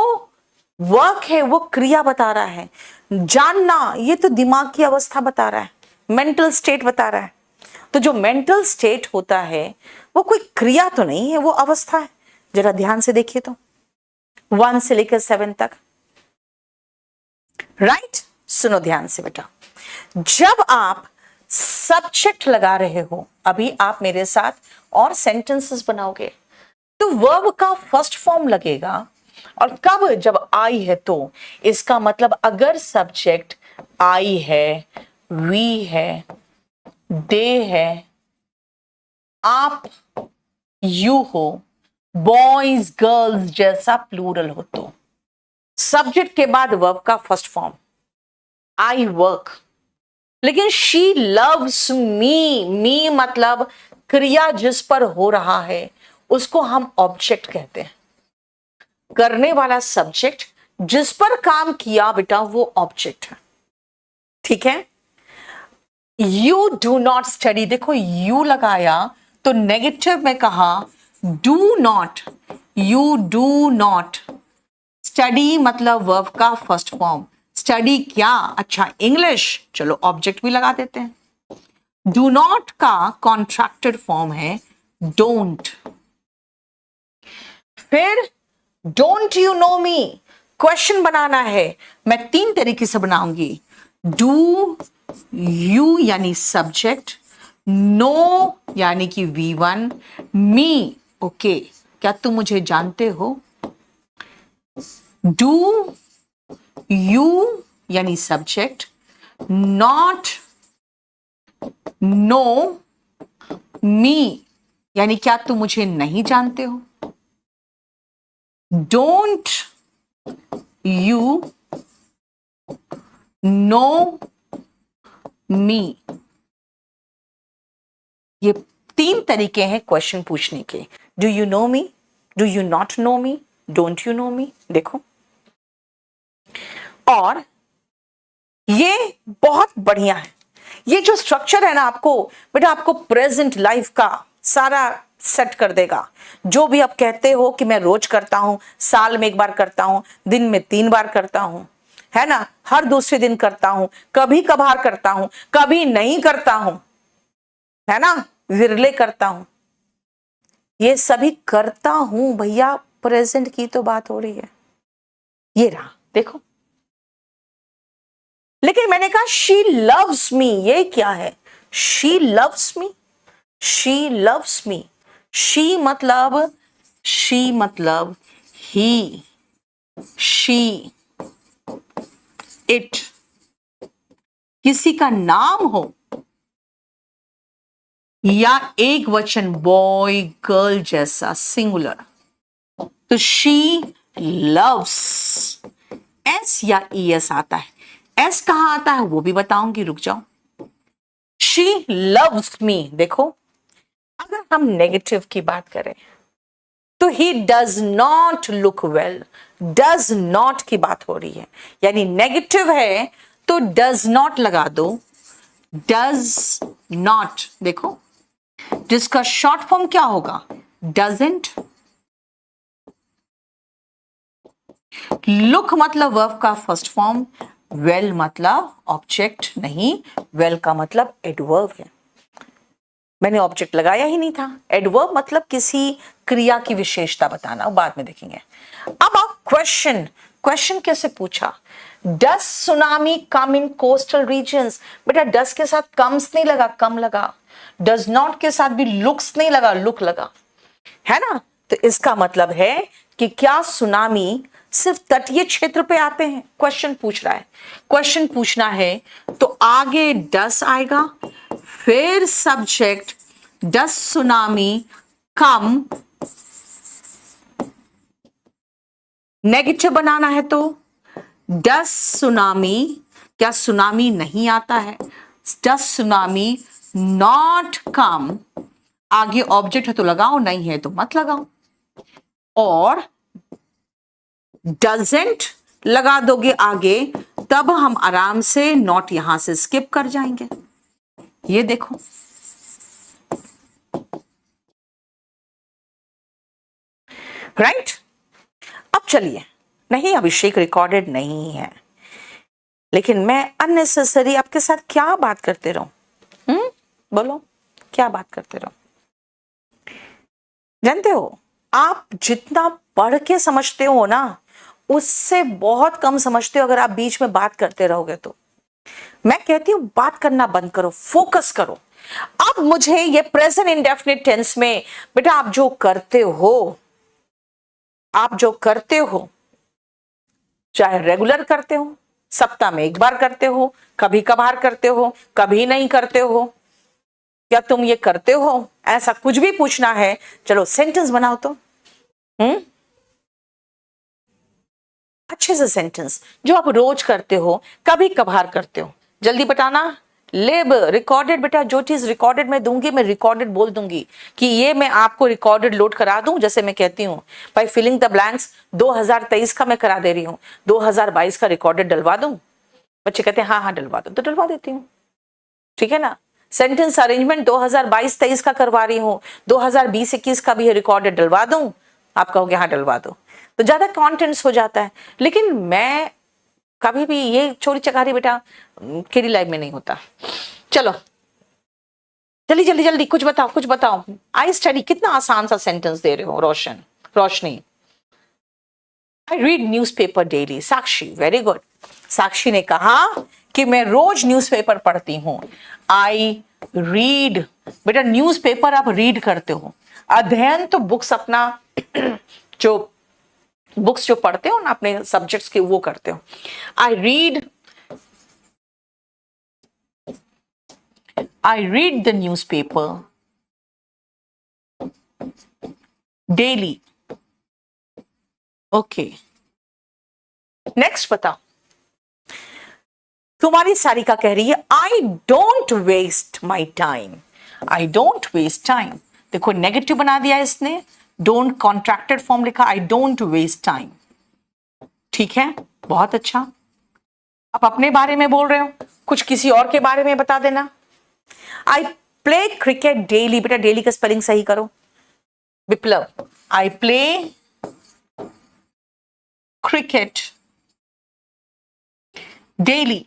वर्क है वो क्रिया बता रहा है, जानना ये तो दिमाग की अवस्था बता रहा है, मेंटल स्टेट बता रहा है। तो जो मेंटल स्टेट होता है वो कोई क्रिया तो नहीं है, वो अवस्था है। जरा ध्यान से देखिए तो 1 से लेकर 7 तक, राइट? सुनो ध्यान से बेटा, जब आप सब्जेक्ट लगा रहे हो, अभी आप मेरे साथ और सेंटेंसेस बनाओगे, तो वर्ब का फर्स्ट फॉर्म लगेगा। और कब? जब आई है तो। इसका मतलब अगर सब्जेक्ट आई है, वी है, दे है, आप, यू हो, बॉयज गर्ल्स जैसा प्लूरल हो तो सब्जेक्ट के बाद वर्ब का फर्स्ट फॉर्म, आई वर्क। लेकिन शी लव्स मी, मी मतलब क्रिया जिस पर हो रहा है उसको हम ऑब्जेक्ट कहते हैं। करने वाला सब्जेक्ट, जिस पर काम किया बेटा वो ऑब्जेक्ट है। ठीक है। यू डू नॉट स्टडी, देखो यू लगाया तो नेगेटिव में कहा do not, you do not. Study मतलब वर्ब का फर्स्ट फॉर्म, स्टडी क्या, अच्छा इंग्लिश, चलो ऑब्जेक्ट भी लगा देते हैं। डू नॉट का कॉन्ट्रैक्टेड फॉर्म है डोंट। फिर don't you know me, question बनाना है, मैं 3 तरीके से बनाऊंगी। डू यू यानी सब्जेक्ट, नो यानी कि V1, मी ओके, क्या तुम मुझे जानते हो। डू यू यानी सब्जेक्ट, नॉट नो मी यानी क्या तुम मुझे नहीं जानते हो। डोंट यू नो मी, ये 3 तरीके हैं क्वेश्चन पूछने के। Do you know me, do you not know me, don't you know me. देखो, और ये बहुत बढ़िया है। ये जो स्ट्रक्चर है ना आपको बेटा, आपको प्रेजेंट लाइफ का सारा सेट कर देगा। जो भी आप कहते हो कि मैं रोज करता हूं, साल में 1 बार करता हूं, दिन में 3 बार करता हूं, है ना, हर दूसरे दिन करता हूं, कभी कभार करता हूं, कभी नहीं करता हूं, है ना, विरले करता हूं, ये सभी करता हूं भैया, प्रेजेंट की तो बात हो रही है। ये रहा देखो। लेकिन मैंने कहा शी लव्स मी, ये क्या है, she loves me, she loves me, she मतलब ही, शी, इट, किसी का नाम हो या एक वचन बॉय गर्ल जैसा सिंगुलर, तो शी लव्स, एस या ईएस आता है। एस कहां आता है वो भी बताऊंगी, रुक जाओ। शी लव्स मी, देखो अगर हम नेगेटिव की बात करें तो ही does not look well, does not की बात हो रही है, यानी नेगेटिव है तो डज नॉट लगा दो। डज नॉट, देखो जिसका शॉर्ट फॉर्म क्या होगा, डजेंट। लुक मतलब वर्ब का फर्स्ट फॉर्म, वेल मतलब ऑब्जेक्ट नहीं, वेल का मतलब एडवर्ब है। मैंने ऑब्जेक्ट लगाया ही नहीं था। एडवर्ब मतलब किसी क्रिया की विशेषता बताना, वो बाद में देखेंगे। अब आप क्वेश्चन, क्वेश्चन कैसे पूछा, does tsunami come in coastal regions, बेटा डस के साथ कम्स नहीं लगा, कम लगा। डज नॉट के साथ भी लुक्स नहीं लगा, लुक लगा, है ना। तो इसका मतलब है कि क्या सुनामी सिर्फ तटीय क्षेत्र पे आते हैं, क्वेश्चन पूछ रहा है। क्वेश्चन पूछना है तो आगे डस आएगा, फिर सब्जेक्ट, डस सुनामी कम, नेगेटिव बनाना है तो डस सुनामी, क्या सुनामी नहीं आता है, डस सुनामी नॉट कम, आगे ऑब्जेक्ट है तो लगाओ, नहीं है तो मत लगाओ। और डजेंट लगा दोगे आगे, तब हम आराम से नॉट यहां से स्किप कर जाएंगे। ये देखो, राइट। अब चलिए, नहीं अभिषेक रिकॉर्डेड नहीं है, लेकिन मैं अननेसेसरी आपके साथ क्या बात करते रहूं, बोलो क्या बात करते रहूं। जानते हो आप जितना पढ़ के समझते हो ना, उससे बहुत कम समझते हो अगर आप बीच में बात करते रहोगे तो। मैं कहती हूं बात करना बंद करो, फोकस करो। अब मुझे ये प्रेजेंट इंडेफिनिट टेंस में बेटा आप जो करते हो, आप जो करते हो, चाहे रेगुलर करते हो, सप्ताह में 1 बार करते हो, कभी कभार करते हो, कभी नहीं करते हो, क्या तुम ये करते हो? ऐसा कुछ भी पूछना है, चलो सेंटेंस बनाओ तो। अच्छे से सेंटेंस जो आप रोज करते हो, कभी कभार करते हो, जल्दी बताना। लिब रिकॉर्डेड, बेटा जो चीज रिकॉर्डेड मैं दूंगी, मैं रिकॉर्डेड बोल दूंगी कि ये मैं आपको रिकॉर्डेड लोड करा दूं। जैसे मैं कहती हूँ भाई फिलिंग द ब्लैंक्स 2023 का मैं करा दे रही हूँ, 2022 का रिकॉर्डेड डलवा दूं। बच्चे कहते हैं हाँ हाँ डलवा दो, तो डलवा देती हूँ, ठीक है ना। सेंटेंस अरेंजमेंट 2022-23 का करवा रही हूँ, 2020-21 का भी है रिकॉर्डेड, डलवा दूं? आप कहोगे हाँ डलवा दो, तो ज्यादा कॉन्टेंट्स हो जाता है। लेकिन मैं कभी भी ये चोरी चकारी बेटा केरी लाइफ में नहीं होता। चलो जल्दी जल्दी जल्दी कुछ बताओ, कुछ बताओ। आई स्टडी, कितना आसान सा सेंटेंस दे रहे हो Roshni. I read newspaper daily, Sakshi very good. Sakshi ने कहा कि मैं रोज न्यूज़पेपर पढ़ती हूँ। आई रीड, बेटा न्यूज़पेपर आप रीड करते हो, अध्ययन तो बुक्स अपना जो बुक्स जो पढ़ते हो ना अपने सब्जेक्ट्स के, वो करते हो। I read the newspaper daily. Okay, next बताओ। तुम्हारी सारिका कह रही है I don't waste my time. I don't waste time, देखो नेगेटिव बना दिया इसने, डोंट कॉन्ट्रैक्टेड फॉर्म लिखा, आई डोंट वेस्ट टाइम। ठीक है, बहुत अच्छा। आप अपने बारे में बोल रहे हो, कुछ किसी और के बारे में बता देना। आई प्ले क्रिकेट डेली, बेटा डेली का स्पेलिंग सही करो Viplav. I play cricket daily,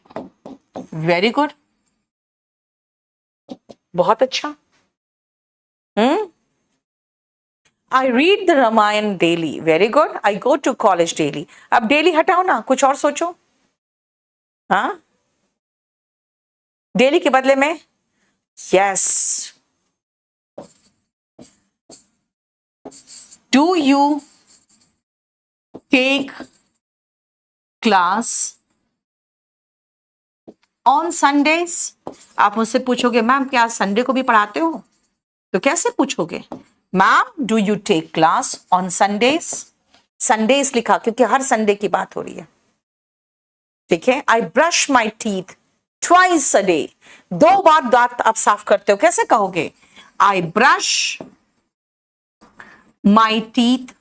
very good, बहुत अच्छा। I read the Ramayana daily, very good. I go to college daily, अब डेली हटाओ ना, कुछ और सोचो। हाँ, डेली के बदले में yes, do you take class on Sundays. आप मुझसे पूछोगे मैम क्या संडे को भी पढ़ाते हो, तो कैसे पूछोगे? Ma'am do you take class on Sundays. Sundays लिखा क्योंकि हर संडे की बात हो रही है, ठीक है। I brush my teeth twice a day, 2 बार दांत आप साफ करते हो, कैसे कहोगे? I brush my teeth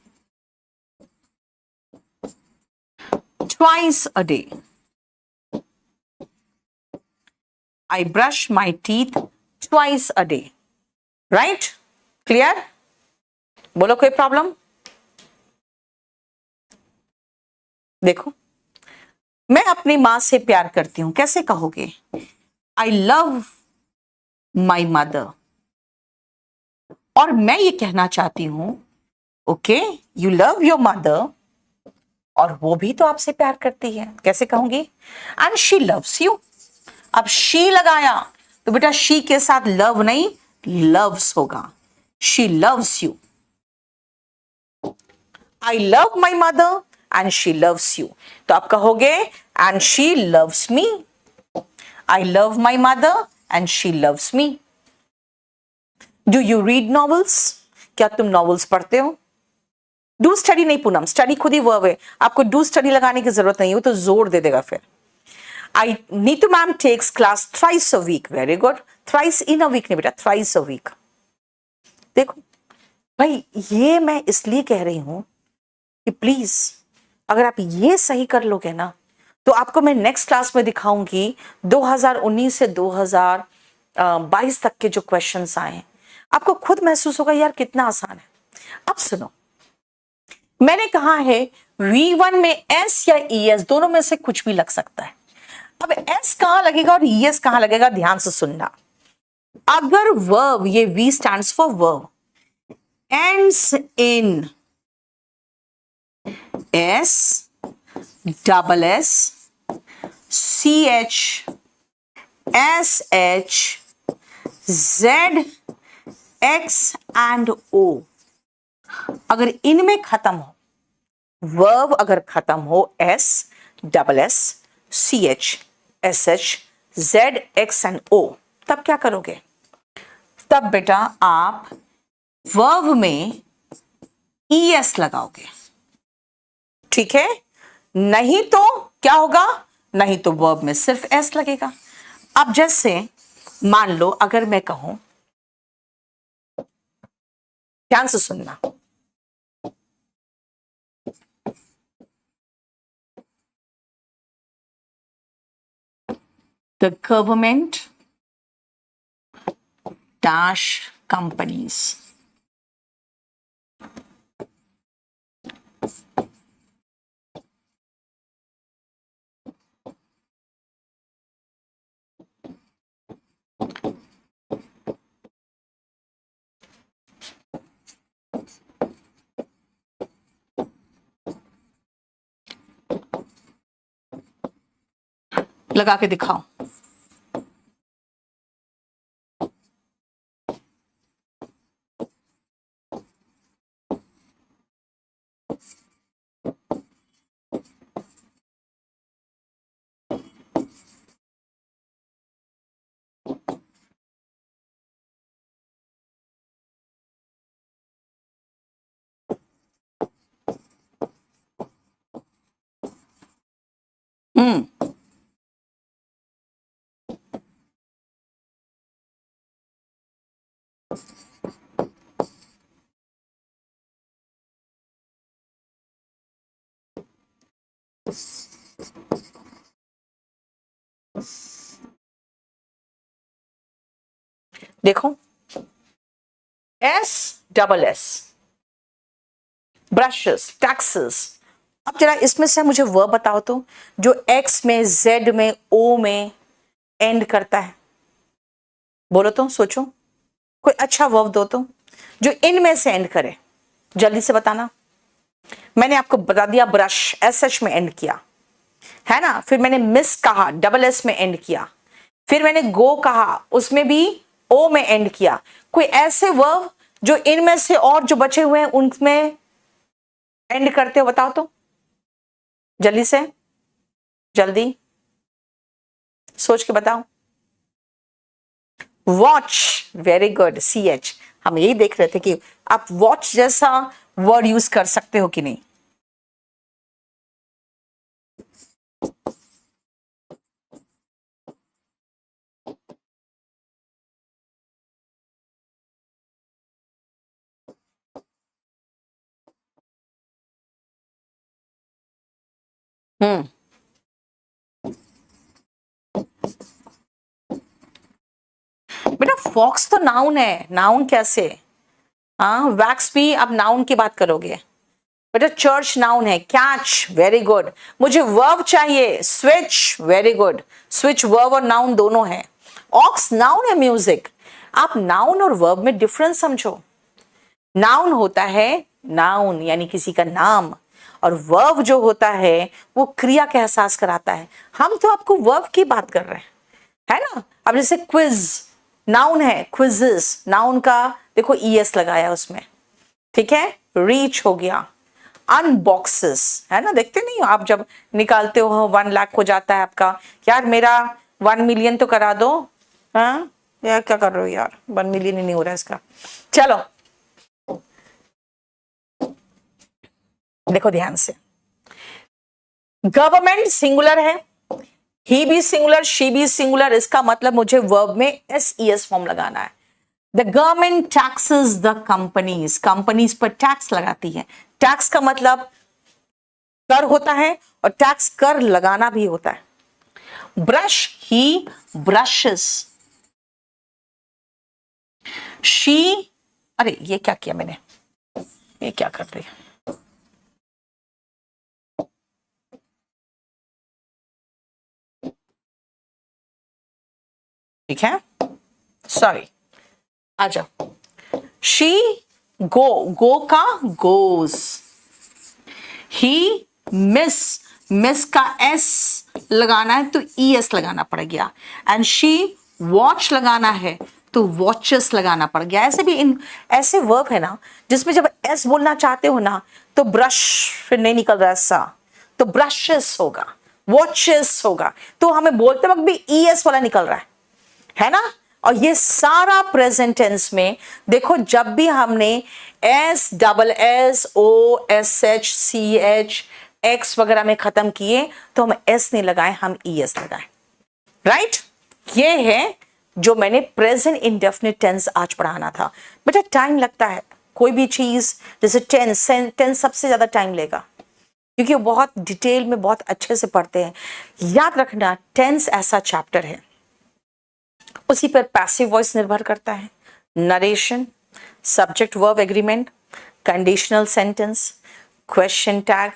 twice a day. I brush my teeth twice a day. Right? Clear? बोलो कोई प्रॉब्लम? देखो, मैं अपनी मां से प्यार करती हूं, कैसे कहोगे? I love my mother. और मैं ये कहना चाहती हूं, okay, you love your mother, और वो भी तो आपसे प्यार करती है, कैसे कहूंगी? And she loves you. अब शी लगाया तो बेटा शी के साथ लव नहीं, लव्स होगा। She loves you. I love my mother and she loves you, तो आप कहोगे and she loves me. I love my mother and she loves me. Do you read novels, क्या तुम नॉवेल्स पढ़ते हो? डू स्टडी नहीं पूनम, स्टडी खुद ही वर्ब है, आपको डू स्टडी लगाने की जरूरत नहीं, वो तो जोर दे देगा फिर। I Neetu ma'am takes class thrice a week. Very good. Thrice in a week नहीं बेटा, thrice a week. देखो भाई, ये मैं इसलिए कह रही हूं कि प्लीज अगर आप ये सही कर लोगे ना, तो आपको मैं नेक्स्ट क्लास में दिखाऊंगी 2019 से 2022 तक के जो क्वेश्चंस आए, आपको खुद महसूस होगा यार कितना आसान है। अब सुनो, मैंने कहा है V1 में S या ES दोनों में से कुछ भी लग सकता है। अब एस कहां लगेगा और ईएस कहां लगेगा, ध्यान से सुनना। अगर वर्ब, ये V stands for verb, ends in S, double S, C H, S H, Z, X and O, अगर इनमें खत्म हो, वर्ब अगर खत्म हो S, double S, C H, S H, Z, X and O, तब क्या करोगे? तब बेटा आप वर्ब में ईएस लगाओगे, ठीक है। नहीं तो क्या होगा, नहीं तो वर्ब में सिर्फ एस लगेगा। अब जैसे मान लो अगर मैं कहूं, ध्यान से सुनना, द गवर्नमेंट डैश कंपनीज, लगा के दिखाओ। देखो, S double S, brushes, taxes. अब जरा इसमें से मुझे वर्ब बताओ तो, जो एक्स में, जेड में, ओ में एंड करता है। बोलो तो, सोचो, कोई अच्छा वर्ब दो तो जो इनमें से एंड करे, जल्दी से बताना। मैंने आपको बता दिया, ब्रश एस एच में एंड किया है ना, फिर मैंने मिस कहा, डबल एस में एंड किया, फिर मैंने गो कहा, उसमें भी ओ में एंड किया। कोई ऐसे वर्ब जो इनमें से और जो बचे हुए हैं उनमें एंड करते हो, बताओ तो जल्दी से, जल्दी सोच के बताओ। Watch, very good, C H. हम यही देख रहे थे कि आप वॉच जैसा वर्ड यूज कर सकते हो कि नहीं। हम्म, बेटा फॉक्स तो नाउन है, नाउन कैसे? हाँ, वैक्स भी अब नाउन की बात करोगे बेटा। चर्च नाउन है, कैच, वेरी गुड। मुझे वर्ब चाहिए, switch, very good. Switch verb और नाउन दोनों है। ऑक्स नाउन है, म्यूजिक। आप नाउन और वर्ब में डिफरेंस समझो। नाउन होता है नाउन यानी किसी का नाम, और वर्ब जो होता है वो क्रिया का एहसास कराता है। हम तो आपको वर्ब की बात कर रहे हैं, है ना। अब जैसे क्विज नाउन है, क्विजेस नाउन का देखो ईएस लगाया उसमें, ठीक है। रीच हो गया, अनबॉक्सेस है ना, देखते नहीं हो आप जब निकालते हो 1 लाख हो जाता है आपका, यार मेरा 1 मिलियन तो करा दो। हाँ यार क्या कर रहे हो यार, 1 मिलियन ही नहीं हो रहा है इसका। चलो देखो ध्यान से, गवर्नमेंट सिंगुलर है, ही भी सिंगुलर, शी भी सिंगुलर, इसका मतलब मुझे वर्ब में एस ई एस फॉर्म लगाना है। The government taxes the companies, companies पर टैक्स लगाती है। टैक्स का मतलब कर होता है और टैक्स कर लगाना भी होता है। ब्रश, ही ब्रशेस, शी, अरे ये क्या किया मैंने, ये क्या कर रही है, ठीक है, सॉरी, आ जाओ। शी गो, गो का गोज, ही मिस, मिस का एस लगाना है तो ई एस लगाना पड़ गया, एंड शी वॉच लगाना है तो वॉचेस लगाना पड़ गया। ऐसे भी इन ऐसे वर्ब है ना जिसमें जब एस बोलना चाहते हो ना तो ब्रश फिर नहीं निकल रहा ऐसा, तो ब्रशेस होगा, वॉचेस होगा, तो हमें बोलते वक्त भी ई एस वाला निकल रहा है ना। और ये सारा प्रेजेंट टेंस में देखो, जब भी हमने S, double S, O, S H, C H, X वगैरह में खत्म किए तो हम एस नहीं लगाए, हम ई एस लगाए, राइट। ये है जो मैंने प्रेजेंट इंडेफिनिट टेंस आज पढ़ाना था। बेटा टाइम लगता है, कोई भी चीज जैसे टेंस सबसे ज्यादा टाइम लेगा क्योंकि वो बहुत डिटेल में बहुत अच्छे से पढ़ते हैं। याद रखना टेंस ऐसा चैप्टर है, उसी पर पैसिव वॉइस निर्भर करता है, narration, subject verb agreement, conditional sentence, question tag,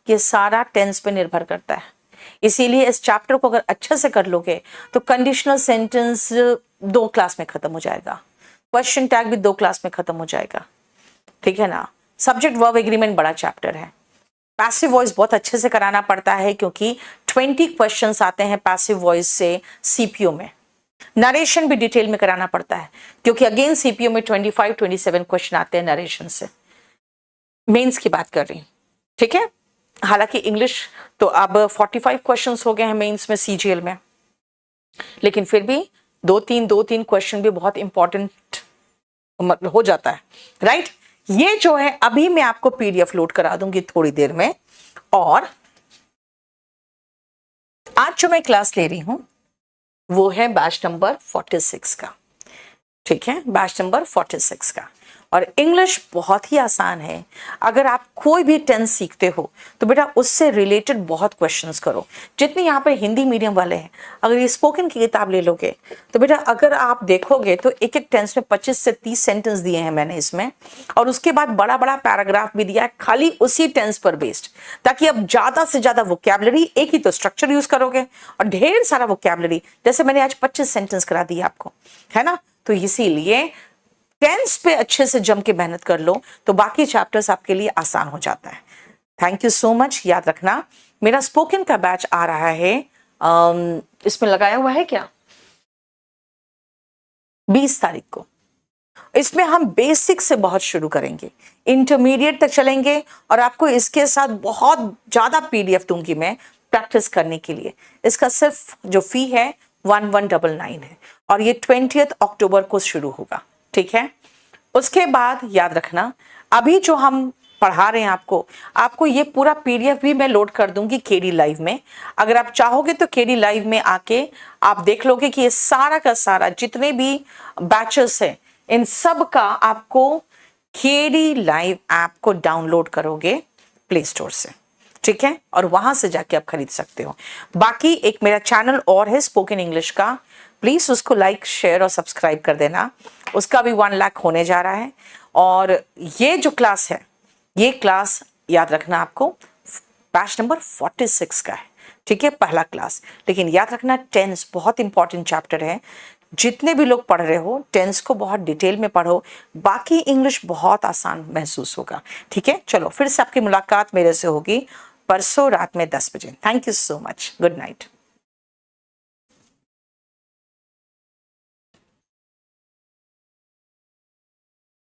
ये सारा टेंस पे निर्भर करता है। इसीलिए इस चैप्टर को अगर अच्छे से कर लोगे तो कंडीशनल सेंटेंस 2 क्लास में खत्म हो जाएगा, क्वेश्चन टैग भी 2 क्लास में खत्म हो जाएगा, ठीक है ना। सब्जेक्ट वर्ब एग्रीमेंट बड़ा चैप्टर है। पैसिव वॉइस बहुत अच्छे से कराना पड़ता है क्योंकि 20 क्वेश्चंस आते हैं पैसिव वॉइस से सीपीयू में। नरेशन भी डिटेल में कराना पड़ता है क्योंकि अगेन सीपीयू में 25-27 क्वेश्चन आते हैं नरेशन से। मेंस की बात कर रही हूं, ठीक है। हालांकि इंग्लिश तो अब 45 क्वेश्चंस हो गए हैं मेंस में सीजीएल में, लेकिन फिर भी 2-3 क्वेश्चन भी बहुत इंपॉर्टेंट हो जाता है, राइट। ये जो है अभी मैं आपको पीडीएफ लोड करा दूंगी थोड़ी देर में। और आज जो मैं क्लास ले रही हूं वो है बैच नंबर 46 का, ठीक है, बैच नंबर 46 का। और इंग्लिश बहुत ही आसान है। अगर आप कोई भी टेंस सीखते हो तो बेटा उससे रिलेटेड बहुत क्वेश्चंस करो। जितने यहाँ पे हिंदी मीडियम वाले हैं, अगर ये स्पोकन की किताब ले लोगे तो बेटा अगर आप देखोगे तो एक एक टेंस में 25 से 30 सेंटेंस दिए हैं मैंने इसमें, और उसके बाद बड़ा बड़ा पैराग्राफ भी दिया है खाली उसी टेंस पर बेस्ड, ताकि अब ज्यादा से ज्यादा वोकैबुलरी, एक ही तो स्ट्रक्चर यूज करोगे और ढेर सारा वोकैबुलरी, जैसे मैंने आज 25 सेंटेंस करा दिया आपको, है ना। तो इसीलिए टेंस पे अच्छे से जम के मेहनत कर लो तो बाकी चैप्टर्स आपके लिए आसान हो जाता है। Thank you so much. याद रखना मेरा स्पोकन का बैच आ रहा है, इसमें लगाया हुआ है क्या, 20 तारीख को। इसमें हम बेसिक से बहुत शुरू करेंगे, इंटरमीडिएट तक चलेंगे और आपको इसके साथ बहुत ज्यादा पीडीएफ दूंगी मैं प्रैक्टिस करने के लिए। इसका सिर्फ जो फी है 1199 है और ये 20 अक्टूबर को शुरू होगा, ठीक है। उसके बाद याद रखना अभी जो हम पढ़ा रहे हैं आपको ये पूरा पीडीएफ भी मैं लोड कर दूंगी केडी लाइव में। अगर आप चाहोगे तो केडी लाइव में आके आप देख लोगे कि ये सारा का सारा जितने भी बैचेस हैं इन सब का आपको केडी लाइव ऐप को डाउनलोड करोगे प्ले स्टोर से, ठीक है, और वहां से जाके आप खरीद सकते हो। बाकी एक मेरा चैनल और है स्पोकन इंग्लिश का, प्लीज उसको लाइक, शेयर और सब्सक्राइब कर देना। उसका भी 1 लाख होने जा रहा है। और ये जो क्लास है, ये क्लास याद रखना आपको बैच नंबर 46 का है, ठीक है, पहला क्लास। लेकिन याद रखना टेंस बहुत इंपॉर्टेंट चैप्टर है। जितने भी लोग पढ़ रहे हो टेंस को बहुत डिटेल में पढ़ो, बाकी इंग्लिश बहुत आसान महसूस होगा, ठीक है। चलो फिर से आपकी मुलाकात मेरे से होगी परसों रात में 10 बजे। Thank you so much, good night.